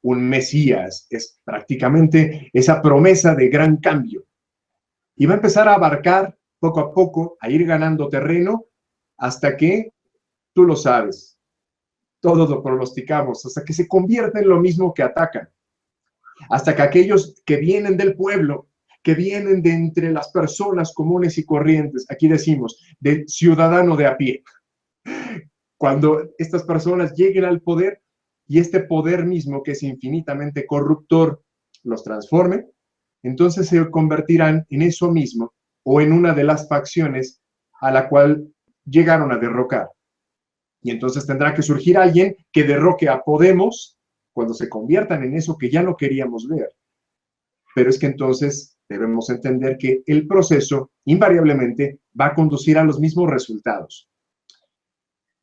un mesías, es prácticamente esa promesa de gran cambio. Y va a empezar a abarcar poco a poco, a ir ganando terreno, hasta que, tú lo sabes, todos lo pronosticamos, hasta que se convierte en lo mismo que atacan. Hasta que aquellos que vienen del pueblo, que vienen de entre las personas comunes y corrientes, aquí decimos, del ciudadano de a pie, cuando estas personas lleguen al poder y este poder mismo que es infinitamente corruptor los transforme, entonces se convertirán en eso mismo o en una de las facciones a la cual llegaron a derrocar. Y entonces tendrá que surgir alguien que derroque a Podemos cuando se conviertan en eso que ya no queríamos ver. Pero es que entonces debemos entender que el proceso invariablemente va a conducir a los mismos resultados.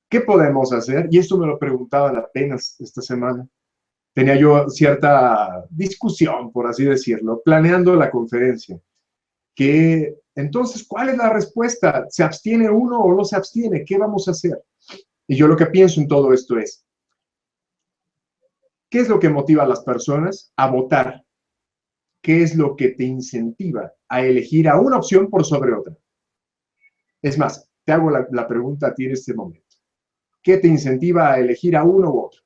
¿Qué podemos hacer? Y esto me lo preguntaban apenas esta semana. Tenía yo cierta discusión, por así decirlo, planeando la conferencia. Que entonces, ¿cuál es la respuesta? ¿Se abstiene uno o no se abstiene? ¿Qué vamos a hacer? Y yo lo que pienso en todo esto es, ¿qué es lo que motiva a las personas a votar? ¿Qué es lo que te incentiva a elegir a una opción por sobre otra? Es más, te hago la pregunta a ti en este momento. ¿Qué te incentiva a elegir a uno u otro?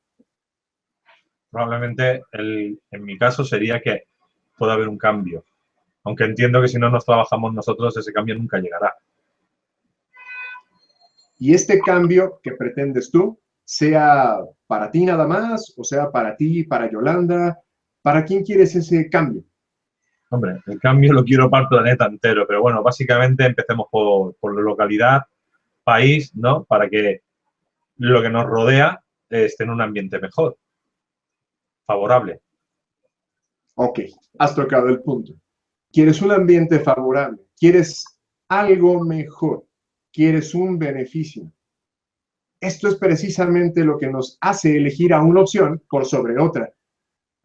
Probablemente en mi caso sería que pueda haber un cambio. Aunque entiendo que si no nos trabajamos nosotros, ese cambio nunca llegará. Y este cambio que pretendes tú, sea para ti nada más, o sea para ti, para Yolanda, ¿para quién quieres ese cambio? Hombre, el cambio lo quiero para el planeta entero, pero bueno, básicamente empecemos por la localidad, país, ¿no? Para que lo que nos rodea esté en un ambiente mejor, favorable. Ok, has tocado el punto. ¿Quieres un ambiente favorable? ¿Quieres algo mejor? ¿Quieres un beneficio? Esto es precisamente lo que nos hace elegir a una opción por sobre otra.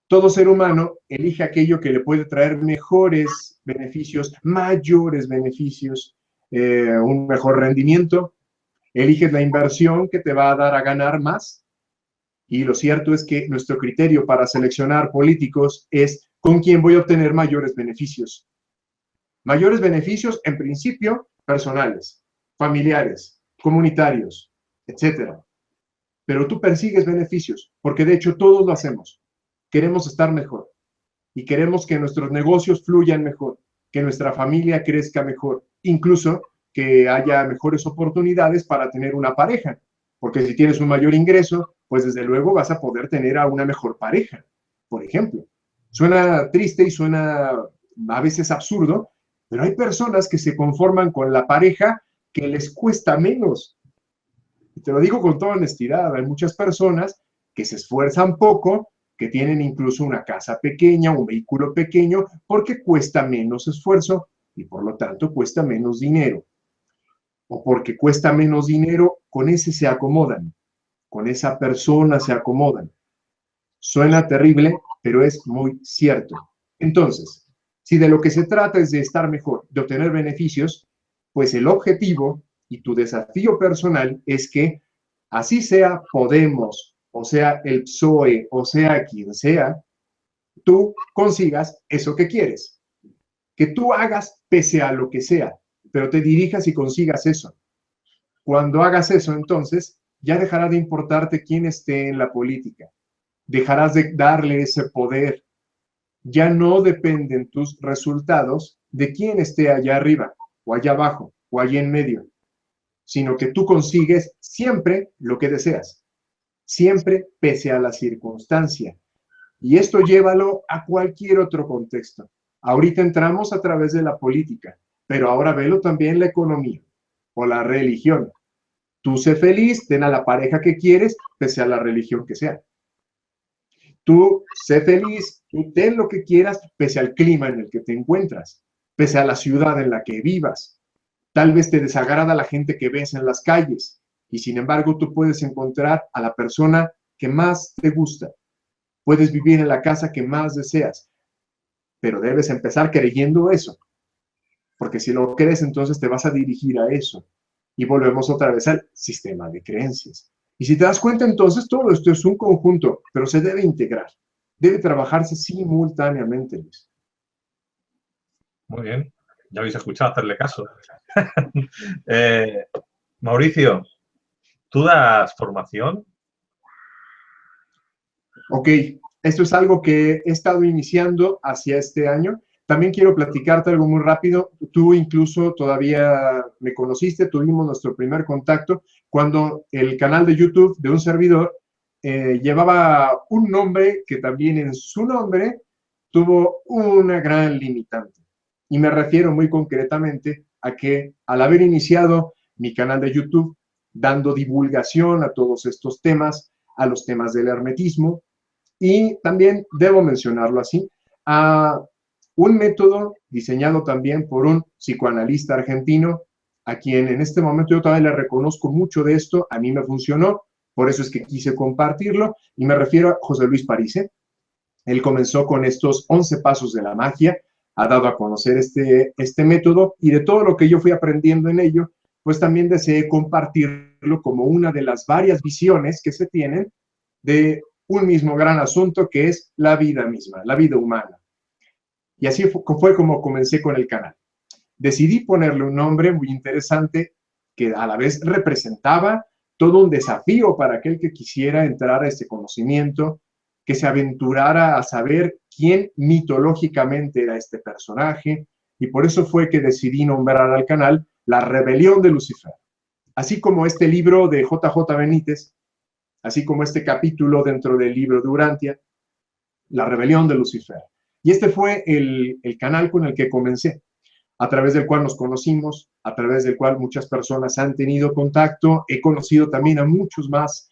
Todo ser humano elige aquello que le puede traer mejores beneficios, mayores beneficios, un mejor rendimiento. Eliges la inversión que te va a dar a ganar más. Y lo cierto es que nuestro criterio para seleccionar políticos es con quién voy a obtener mayores beneficios. Mayores beneficios, en principio, personales, familiares, comunitarios, etcétera. Pero tú persigues beneficios, porque de hecho todos lo hacemos. Queremos estar mejor y queremos que nuestros negocios fluyan mejor, que nuestra familia crezca mejor, incluso que haya mejores oportunidades para tener una pareja, porque si tienes un mayor ingreso, pues desde luego vas a poder tener a una mejor pareja, por ejemplo. Suena triste y suena a veces absurdo, pero hay personas que se conforman con la pareja que les cuesta menos. Y te lo digo con toda honestidad, hay muchas personas que se esfuerzan poco, que tienen incluso una casa pequeña, un vehículo pequeño, porque cuesta menos esfuerzo y por lo tanto cuesta menos dinero. O porque cuesta menos dinero, con ese se acomodan, con esa persona se acomodan. Suena terrible, pero es muy cierto. Entonces, si de lo que se trata es de estar mejor, de obtener beneficios, pues el objetivo y tu desafío personal es que así sea Podemos, o sea el PSOE, o sea quien sea, tú consigas eso que quieres. Que tú hagas pese a lo que sea, pero te dirijas y consigas eso. Cuando hagas eso, entonces, ya dejará de importarte quién esté en la política. Dejarás de darle ese poder. Ya no dependen tus resultados de quién esté allá arriba, o allá abajo, o allá en medio, sino que tú consigues siempre lo que deseas, siempre pese a la circunstancia. Y esto llévalo a cualquier otro contexto. Ahorita entramos a través de la política, pero ahora velo también la economía o la religión. Tú sé feliz, ten a la pareja que quieres, pese a la religión que sea. Tú sé feliz, tú ten lo que quieras, pese al clima en el que te encuentras, pese a la ciudad en la que vivas. Tal vez te desagrada la gente que ves en las calles y sin embargo tú puedes encontrar a la persona que más te gusta. Puedes vivir en la casa que más deseas, pero debes empezar creyendo eso, porque si lo crees entonces te vas a dirigir a eso y volvemos otra vez al sistema de creencias. Y si te das cuenta entonces todo esto es un conjunto, pero se debe integrar, debe trabajarse simultáneamente, Luis. Muy bien, ya habéis escuchado hacerle caso. Mauricio, ¿tú das formación? Ok, esto es algo que he estado iniciando hacia este año. También quiero platicarte algo muy rápido. Tú incluso todavía me conociste, tuvimos nuestro primer contacto cuando el canal de YouTube de un servidor llevaba un nombre que también en su nombre tuvo una gran limitante. Y me refiero muy concretamente a que al haber iniciado mi canal de YouTube, dando divulgación a todos estos temas, a los temas del hermetismo, y también, debo mencionarlo así, a un método diseñado también por un psicoanalista argentino, a quien en este momento yo todavía le reconozco mucho de esto, a mí me funcionó, por eso es que quise compartirlo, y me refiero a José Luis Parise. Él comenzó con estos 11 pasos de la magia, ha dado a conocer este método, y de todo lo que yo fui aprendiendo en ello, pues también deseé compartirlo como una de las varias visiones que se tienen de un mismo gran asunto que es la vida misma, la vida humana. Y así fue como comencé con el canal. Decidí ponerle un nombre muy interesante que a la vez representaba todo un desafío para aquel que quisiera entrar a este conocimiento, que se aventurara a saber quién mitológicamente era este personaje, y por eso fue que decidí nombrar al canal La Rebelión de Lucifer. Así como este libro de J.J. Benítez, así como este capítulo dentro del libro de Urantia, La Rebelión de Lucifer. Y este fue el canal con el que comencé, a través del cual nos conocimos, a través del cual muchas personas han tenido contacto, he conocido también a muchos más,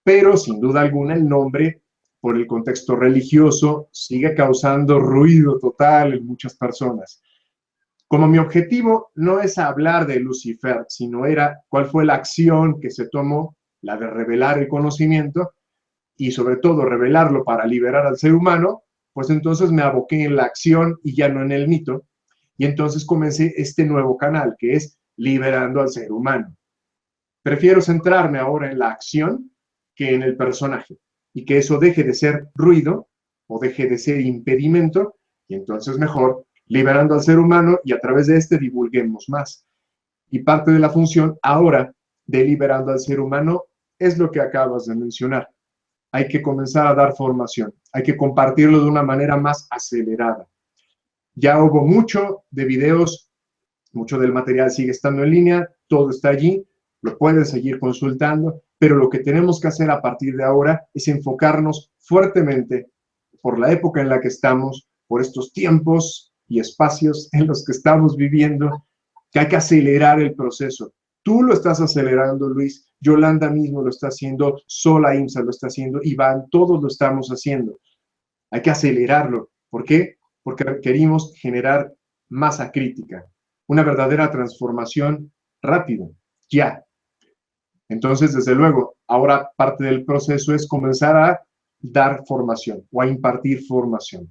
pero sin duda alguna el nombre, por el contexto religioso, sigue causando ruido total en muchas personas. Como mi objetivo no es hablar de Lucifer, sino era cuál fue la acción que se tomó, la de revelar el conocimiento, y sobre todo revelarlo para liberar al ser humano, pues entonces me aboqué en la acción y ya no en el mito, y entonces comencé este nuevo canal que es Liberando al Ser Humano. Prefiero centrarme ahora en la acción que en el personaje, y que eso deje de ser ruido o deje de ser impedimento, y entonces mejor liberando al ser humano, y a través de este divulguemos más. Y parte de la función ahora de liberando al ser humano es lo que acabas de mencionar. Hay que comenzar a dar formación, hay que compartirlo de una manera más acelerada. Ya hubo mucho de videos, mucho del material sigue estando en línea, todo está allí, lo pueden seguir consultando, pero lo que tenemos que hacer a partir de ahora es enfocarnos fuertemente por la época en la que estamos, por estos tiempos y espacios en los que estamos viviendo, que hay que acelerar el proceso. Tú lo estás acelerando, Luis, Yolanda mismo lo está haciendo, Sola Imsa lo está haciendo, Iván, todos lo estamos haciendo. Hay que acelerarlo. ¿Por qué? Porque requerimos generar masa crítica, una verdadera transformación rápida, ya. Entonces, desde luego, ahora parte del proceso es comenzar a dar formación o a impartir formación.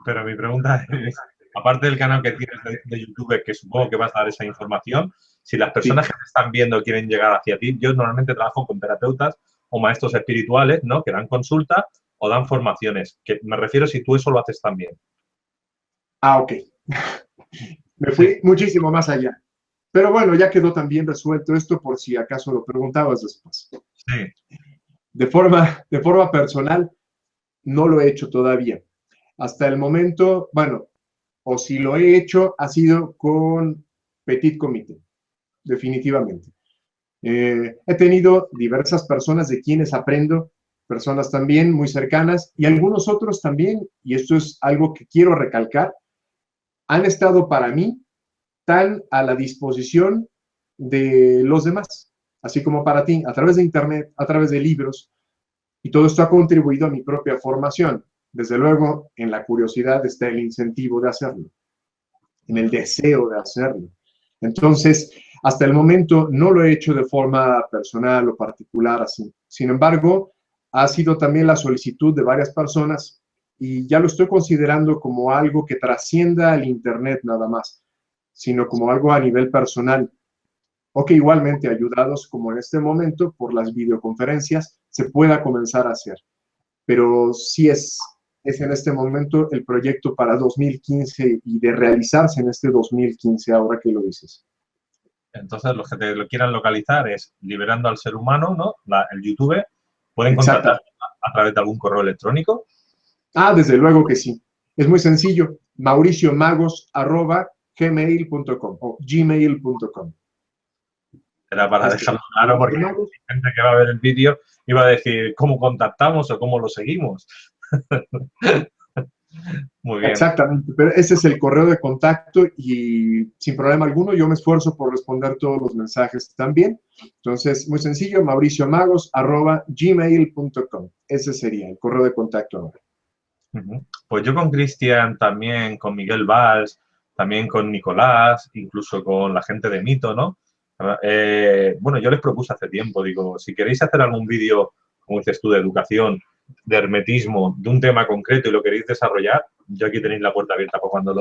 Pero mi pregunta es, aparte del canal que tienes de YouTube, que supongo que vas a dar esa información, si las personas que te están viendo quieren llegar hacia ti, yo normalmente trabajo con terapeutas o maestros espirituales, ¿no? Que dan consulta o dan formaciones. Que me refiero si tú eso lo haces también. Ah, ok. Me fui muchísimo más allá. Pero bueno, ya quedó también resuelto esto por si acaso lo preguntabas después. Sí. De forma personal, no lo he hecho todavía. Hasta el momento, bueno, o si lo he hecho, ha sido con Petit Comité, definitivamente. He tenido diversas personas de quienes aprendo, personas también muy cercanas y algunos otros también, y esto es algo que quiero recalcar, han estado para mí tan a la disposición de los demás, así como para ti, a través de Internet, a través de libros, y todo esto ha contribuido a mi propia formación. Desde luego, en la curiosidad está el incentivo de hacerlo, en el deseo de hacerlo. Entonces, hasta el momento no lo he hecho de forma personal o particular así. Sin embargo, ha sido también la solicitud de varias personas y ya lo estoy considerando como algo que trascienda el Internet nada más, sino como algo a nivel personal, o que igualmente ayudados como en este momento por las videoconferencias se pueda comenzar a hacer. Pero sí es en este momento el proyecto para 2015 y de realizarse en este 2015, ahora que lo dices. Entonces, los que te lo quieran localizar es Liberando al Ser Humano, ¿no? El YouTube. ¿Pueden Exacto. contactar a través de algún correo electrónico? Ah, desde luego que sí. Es muy sencillo. mauriciomagos@gmail.com o gmail.com. Era para dejarlo claro porque hay gente que va a ver el vídeo y va a decir cómo contactamos o cómo lo seguimos. Muy bien. Exactamente, pero ese es el correo de contacto y sin problema alguno yo me esfuerzo por responder todos los mensajes también. Entonces, muy sencillo, mauriciomagos@gmail.com. Ese sería el correo de contacto ahora. Pues yo con Cristian, también con Miguel Valls, también con Nicolás, incluso con la gente de Mito, ¿no? Bueno, yo les propuse hace tiempo, digo, si queréis hacer algún vídeo, como dices tú, de educación, de hermetismo, de un tema concreto y lo queréis desarrollar, yo aquí tenéis la puerta abierta para cuando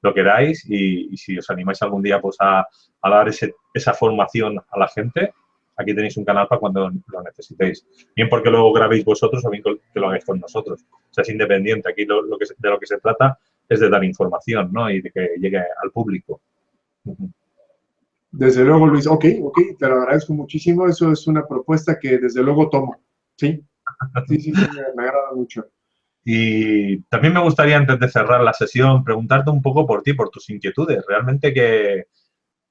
lo queráis y si os animáis algún día pues a dar esa formación a la gente, aquí tenéis un canal para cuando lo necesitéis. Bien porque lo grabéis vosotros o bien que lo hagáis con nosotros. O sea, es independiente. Aquí de lo que se trata es de dar información, ¿no? Y de que llegue al público. Desde luego, Luis. Ok, te lo agradezco muchísimo. Eso es una propuesta que desde luego tomo. Sí, sí, me agrada mucho. Y también me gustaría, antes de cerrar la sesión, preguntarte un poco por ti, por tus inquietudes. Realmente que,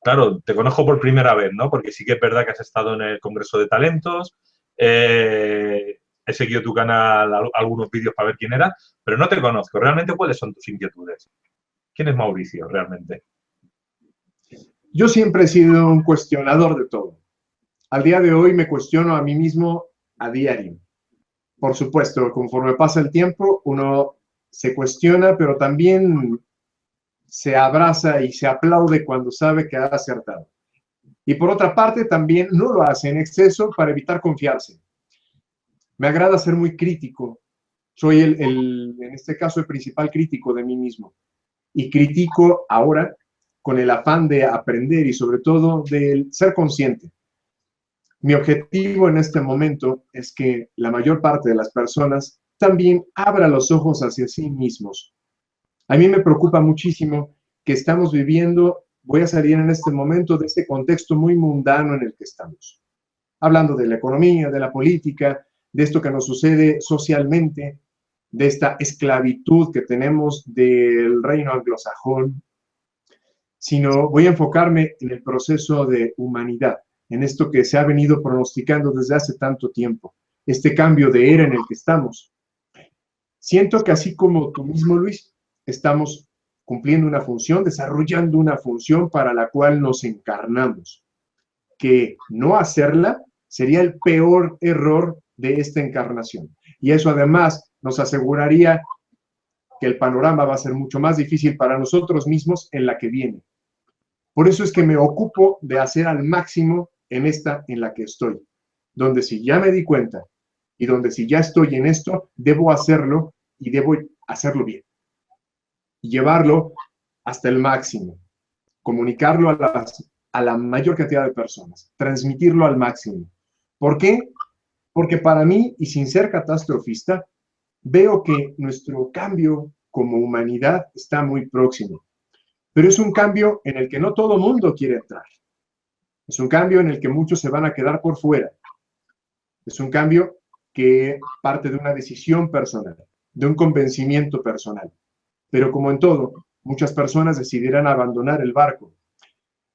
claro, te conozco por primera vez, ¿no? Porque sí que es verdad que has estado en el Congreso de Talentos, he seguido tu canal, algunos vídeos para ver quién era, pero no te conozco. Realmente, ¿cuáles son tus inquietudes? ¿Quién es Mauricio realmente? Yo siempre he sido un cuestionador de todo. Al día de hoy me cuestiono a mí mismo a diario. Por supuesto, conforme pasa el tiempo, uno se cuestiona, pero también se abraza y se aplaude cuando sabe que ha acertado. Y por otra parte, también no lo hace en exceso para evitar confiarse. Me agrada ser muy crítico. Soy en este caso, el principal crítico de mí mismo. Y critico ahora con el afán de aprender y sobre todo de ser consciente. Mi objetivo en este momento es que la mayor parte de las personas también abra los ojos hacia sí mismos. A mí me preocupa muchísimo que estamos viviendo, voy a salir en este momento de este contexto muy mundano en el que estamos. Hablando de la economía, de la política, de esto que nos sucede socialmente, de esta esclavitud que tenemos del reino anglosajón, sino voy a enfocarme en el proceso de humanidad, en esto que se ha venido pronosticando desde hace tanto tiempo, este cambio de era en el que estamos. Siento que así como tú mismo, Luis, estamos cumpliendo una función, desarrollando una función para la cual nos encarnamos, que no hacerla sería el peor error de esta encarnación. Y eso además nos aseguraría que el panorama va a ser mucho más difícil para nosotros mismos en la que viene. Por eso es que me ocupo de hacer al máximo en esta en la que estoy, donde si ya me di cuenta y donde si ya estoy en esto, debo hacerlo y debo hacerlo bien. Y llevarlo hasta el máximo, comunicarlo a la mayor cantidad de personas, transmitirlo al máximo. ¿Por qué? Porque para mí, y sin ser catastrofista, veo que nuestro cambio como humanidad está muy próximo. Pero es un cambio en el que no todo mundo quiere entrar. Es un cambio en el que muchos se van a quedar por fuera. Es un cambio que parte de una decisión personal, de un convencimiento personal. Pero como en todo, muchas personas decidirán abandonar el barco.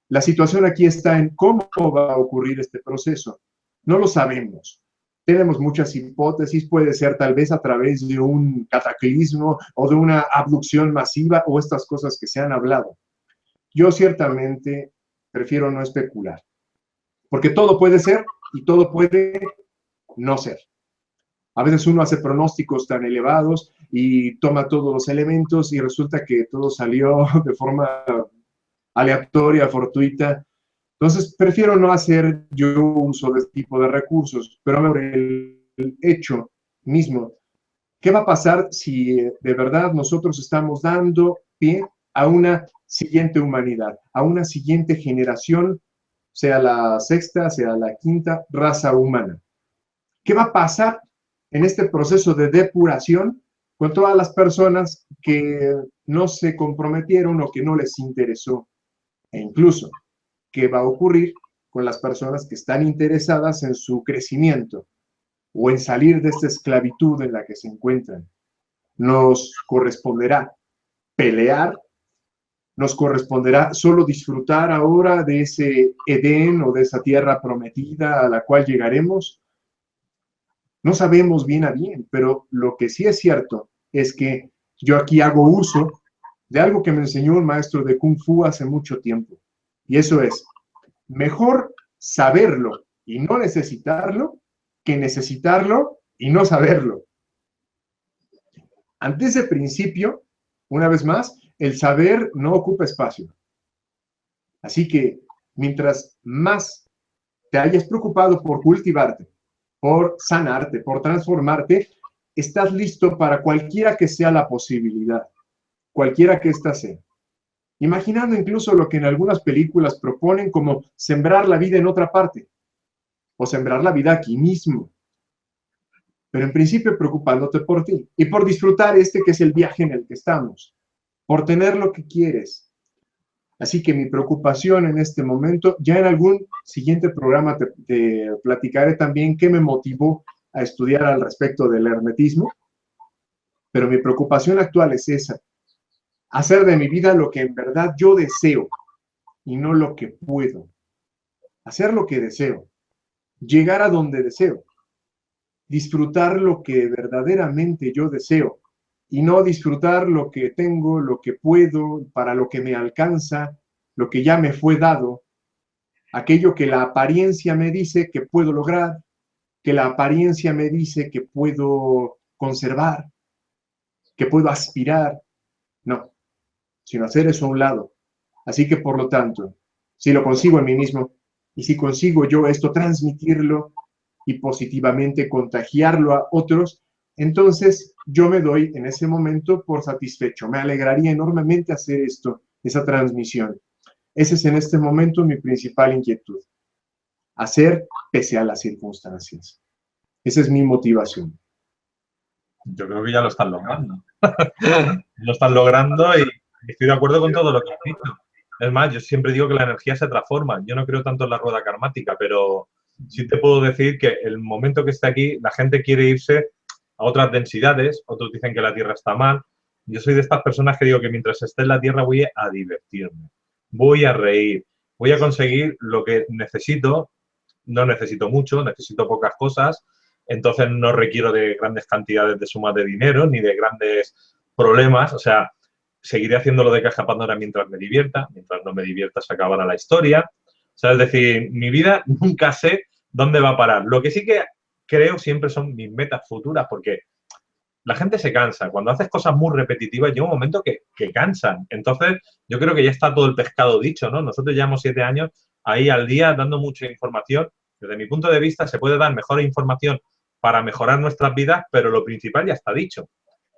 La situación aquí está en cómo va a ocurrir este proceso. No lo sabemos. Tenemos muchas hipótesis, puede ser tal vez a través de un cataclismo o de una abducción masiva o estas cosas que se han hablado. Yo ciertamente prefiero no especular, porque todo puede ser y todo puede no ser. A veces uno hace pronósticos tan elevados y toma todos los elementos y resulta que todo salió de forma aleatoria, fortuita. Entonces, prefiero no hacer yo uso de este tipo de recursos, pero el hecho mismo, ¿qué va a pasar si de verdad nosotros estamos dando pie a una siguiente humanidad, a una siguiente generación, sea la sexta, sea la quinta raza humana? ¿Qué va a pasar en este proceso de depuración con todas las personas que no se comprometieron o que no les interesó? E incluso, ¿qué va a ocurrir con las personas que están interesadas en su crecimiento o en salir de esta esclavitud en la que se encuentran? Nos corresponderá pelear, nos corresponderá solo disfrutar ahora de ese Edén o de esa tierra prometida a la cual llegaremos. No sabemos bien a bien, pero lo que sí es cierto es que Yo aquí hago uso de algo que me enseñó un maestro de Kung Fu hace mucho tiempo. Y eso es, mejor saberlo y no necesitarlo que necesitarlo y no saberlo. Ante ese principio, una vez más, el saber no ocupa espacio. Así que mientras más te hayas preocupado por cultivarte, por sanarte, por transformarte, estás listo para cualquiera que sea la posibilidad, cualquiera que ésta sea. Imaginando incluso lo que en algunas películas proponen como sembrar la vida en otra parte o sembrar la vida aquí mismo. Pero en principio preocupándote por ti y por disfrutar este que es el viaje en el que estamos, por tener lo que quieres. Así que mi preocupación en este momento, ya en algún siguiente programa te platicaré también qué me motivó a estudiar al respecto del hermetismo, pero mi preocupación actual es esa, hacer de mi vida lo que en verdad yo deseo y no lo que puedo. Hacer lo que deseo, llegar a donde deseo, disfrutar lo que verdaderamente yo deseo y no disfrutar lo que tengo, lo que puedo, para lo que me alcanza, lo que ya me fue dado, aquello que la apariencia me dice que puedo lograr, que la apariencia me dice que puedo conservar, que puedo aspirar. No, sino hacer eso a un lado. Así que, por lo tanto, si lo consigo en mí mismo y si consigo yo esto transmitirlo y positivamente contagiarlo a otros, entonces yo me doy en ese momento por satisfecho. Me alegraría enormemente hacer esto, esa transmisión. Ese es en este momento mi principal inquietud. Hacer pese a las circunstancias. Esa es mi motivación. Yo creo que ya lo están logrando. Lo están logrando y estoy de acuerdo con todo lo que has dicho. Es más, yo siempre digo que la energía se transforma. Yo no creo tanto en la rueda karmática, pero sí te puedo decir que el momento que esté aquí, la gente quiere irse a otras densidades, otros dicen que la Tierra está mal. Yo soy de estas personas que digo que mientras esté en la Tierra voy a divertirme, voy a reír, voy a conseguir lo que necesito. No necesito mucho, necesito pocas cosas, entonces no requiero de grandes cantidades de sumas de dinero ni de grandes problemas, o sea, seguiré haciéndolo de caja Pandora mientras me divierta, mientras no me divierta se acabará la historia, o sea, es decir, mi vida nunca sé dónde va a parar. Lo que sí que creo siempre son mis metas futuras, porque la gente se cansa. Cuando haces cosas muy repetitivas llega un momento que cansan. Entonces, yo creo que ya está todo el pescado dicho, ¿no? Nosotros llevamos 7 años ahí al día dando mucha información. Desde mi punto de vista, se puede dar mejor información para mejorar nuestras vidas, pero lo principal ya está dicho.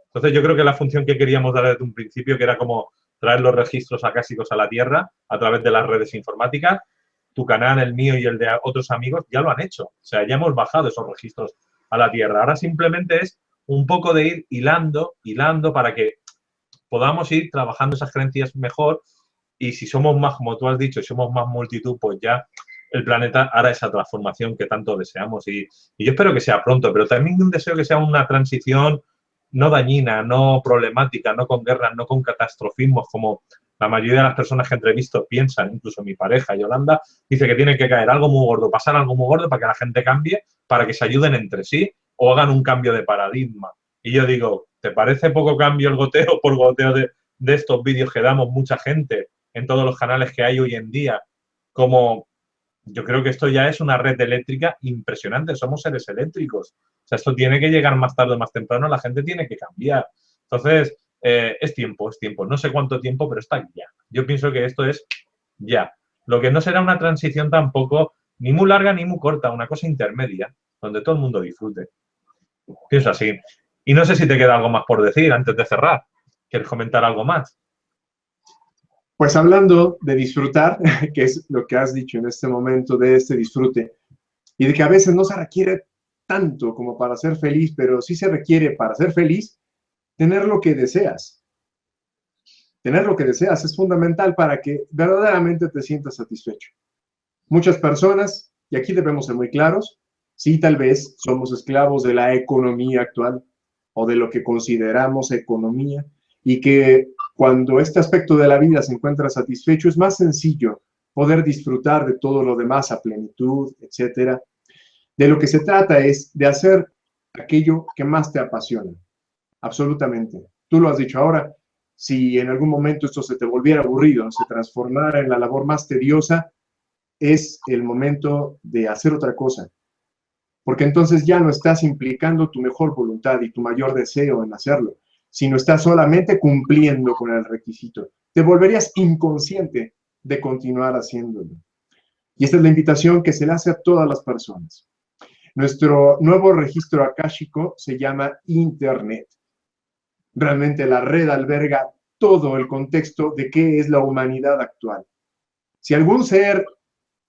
Entonces, yo creo que la función que queríamos dar desde un principio, que era como traer los registros acásicos a la Tierra a través de las redes informáticas, tu canal, el mío y el de otros amigos ya lo han hecho. O sea, ya hemos bajado esos registros a la Tierra. Ahora simplemente es un poco de ir hilando para que podamos ir trabajando esas creencias mejor y si somos más, como tú has dicho, si somos más multitud, pues ya el planeta hará esa transformación que tanto deseamos y yo espero que sea pronto, pero también deseo que sea una transición no dañina, no problemática, no con guerras, no con catastrofismos, como la mayoría de las personas que entrevisto piensan, incluso mi pareja, Yolanda, dice que tiene que caer algo muy gordo, pasar algo muy gordo para que la gente cambie, para que se ayuden entre sí o hagan un cambio de paradigma. Y yo digo, ¿te parece poco cambio el goteo por goteo de estos vídeos que damos mucha gente en todos los canales que hay hoy en día? Como yo creo que esto ya es una red eléctrica impresionante, somos seres eléctricos. O sea, esto tiene que llegar más tarde o más temprano, la gente tiene que cambiar. Entonces, es tiempo. No sé cuánto tiempo, pero está ya. Yo pienso que esto es ya. Lo que no será una transición tampoco ni muy larga ni muy corta, una cosa intermedia, donde todo el mundo disfrute. Pienso así. Y no sé si te queda algo más por decir antes de cerrar. ¿Quieres comentar algo más? Pues hablando de disfrutar, que es lo que has dicho en este momento, de este disfrute, y de que a veces no se requiere tanto como para ser feliz, pero sí se requiere para ser feliz tener lo que deseas. Tener lo que deseas es fundamental para que verdaderamente te sientas satisfecho. Muchas personas, y aquí debemos ser muy claros, sí, tal vez somos esclavos de la economía actual o de lo que consideramos economía, y que cuando este aspecto de la vida se encuentra satisfecho es más sencillo poder disfrutar de todo lo demás a plenitud, etcétera. De lo que se trata es de hacer aquello que más te apasiona, absolutamente. Tú lo has dicho ahora, si en algún momento esto se te volviera aburrido, se transformara en la labor más tediosa, es el momento de hacer otra cosa, porque entonces ya no estás implicando tu mejor voluntad y tu mayor deseo en hacerlo, sino estás solamente cumpliendo con el requisito. Te volverías inconsciente de continuar haciéndolo. Y esta es la invitación que se le hace a todas las personas. Nuestro nuevo registro akáshico se llama Internet. Realmente la red alberga todo el contexto de qué es la humanidad actual. Si algún ser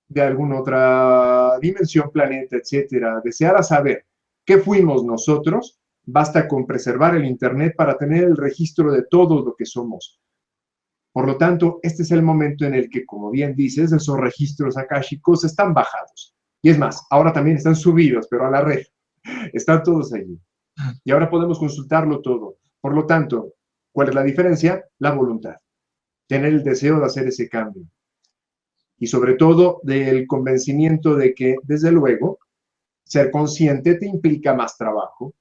de alguna otra dimensión, planeta, etcétera, deseara saber qué fuimos nosotros, basta con preservar el Internet para tener el registro de todo lo que somos. Por lo tanto, este es el momento en el que, como bien dices, esos registros akáshicos están bajados. Y es más, ahora también están subidos, pero a la red. Están todos allí. Y ahora podemos consultarlo todo. Por lo tanto, ¿cuál es la diferencia? La voluntad. Tener el deseo de hacer ese cambio. Y sobre todo del convencimiento de que, desde luego, ser consciente te implica más trabajo.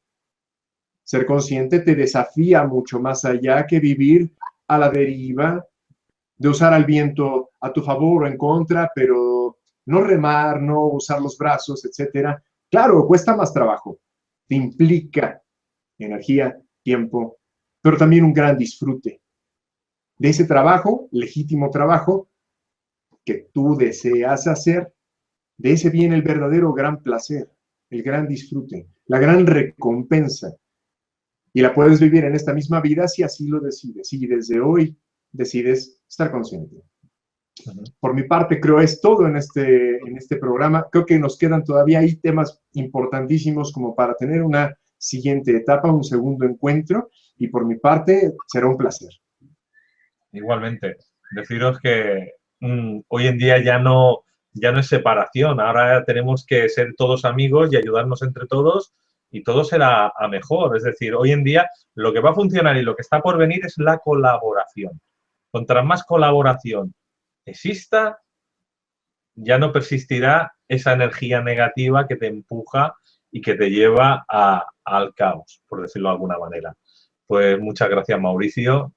Ser consciente te desafía mucho más allá que vivir a la deriva, de usar al viento a tu favor o en contra, pero no remar, no usar los brazos, etcétera. Claro, cuesta más trabajo. Te implica energía, tiempo, pero también un gran disfrute de ese trabajo, legítimo trabajo, que tú deseas hacer. De ese viene el verdadero gran placer, el gran disfrute, la gran recompensa. Y la puedes vivir en esta misma vida si así lo decides. Y desde hoy decides estar consciente. Por mi parte, creo es todo en este programa. Creo que nos quedan todavía ahí temas importantísimos como para tener una siguiente etapa, un segundo encuentro. Y por mi parte, será un placer. Igualmente, deciros que hoy en día ya no es separación, ahora tenemos que ser todos amigos y ayudarnos entre todos y todo será a mejor. Es decir, hoy en día lo que va a funcionar y lo que está por venir es la colaboración. Contra más colaboración exista, ya no persistirá esa energía negativa que te empuja y que te lleva al caos, por decirlo de alguna manera. Pues muchas gracias, Mauricio.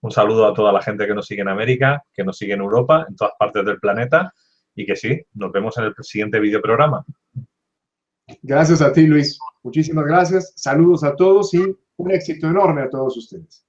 Un saludo a toda la gente que nos sigue en América, que nos sigue en Europa, en todas partes del planeta y que sí, nos vemos en el siguiente videoprograma. Gracias a ti, Luis. Muchísimas gracias. Saludos a todos y un éxito enorme a todos ustedes.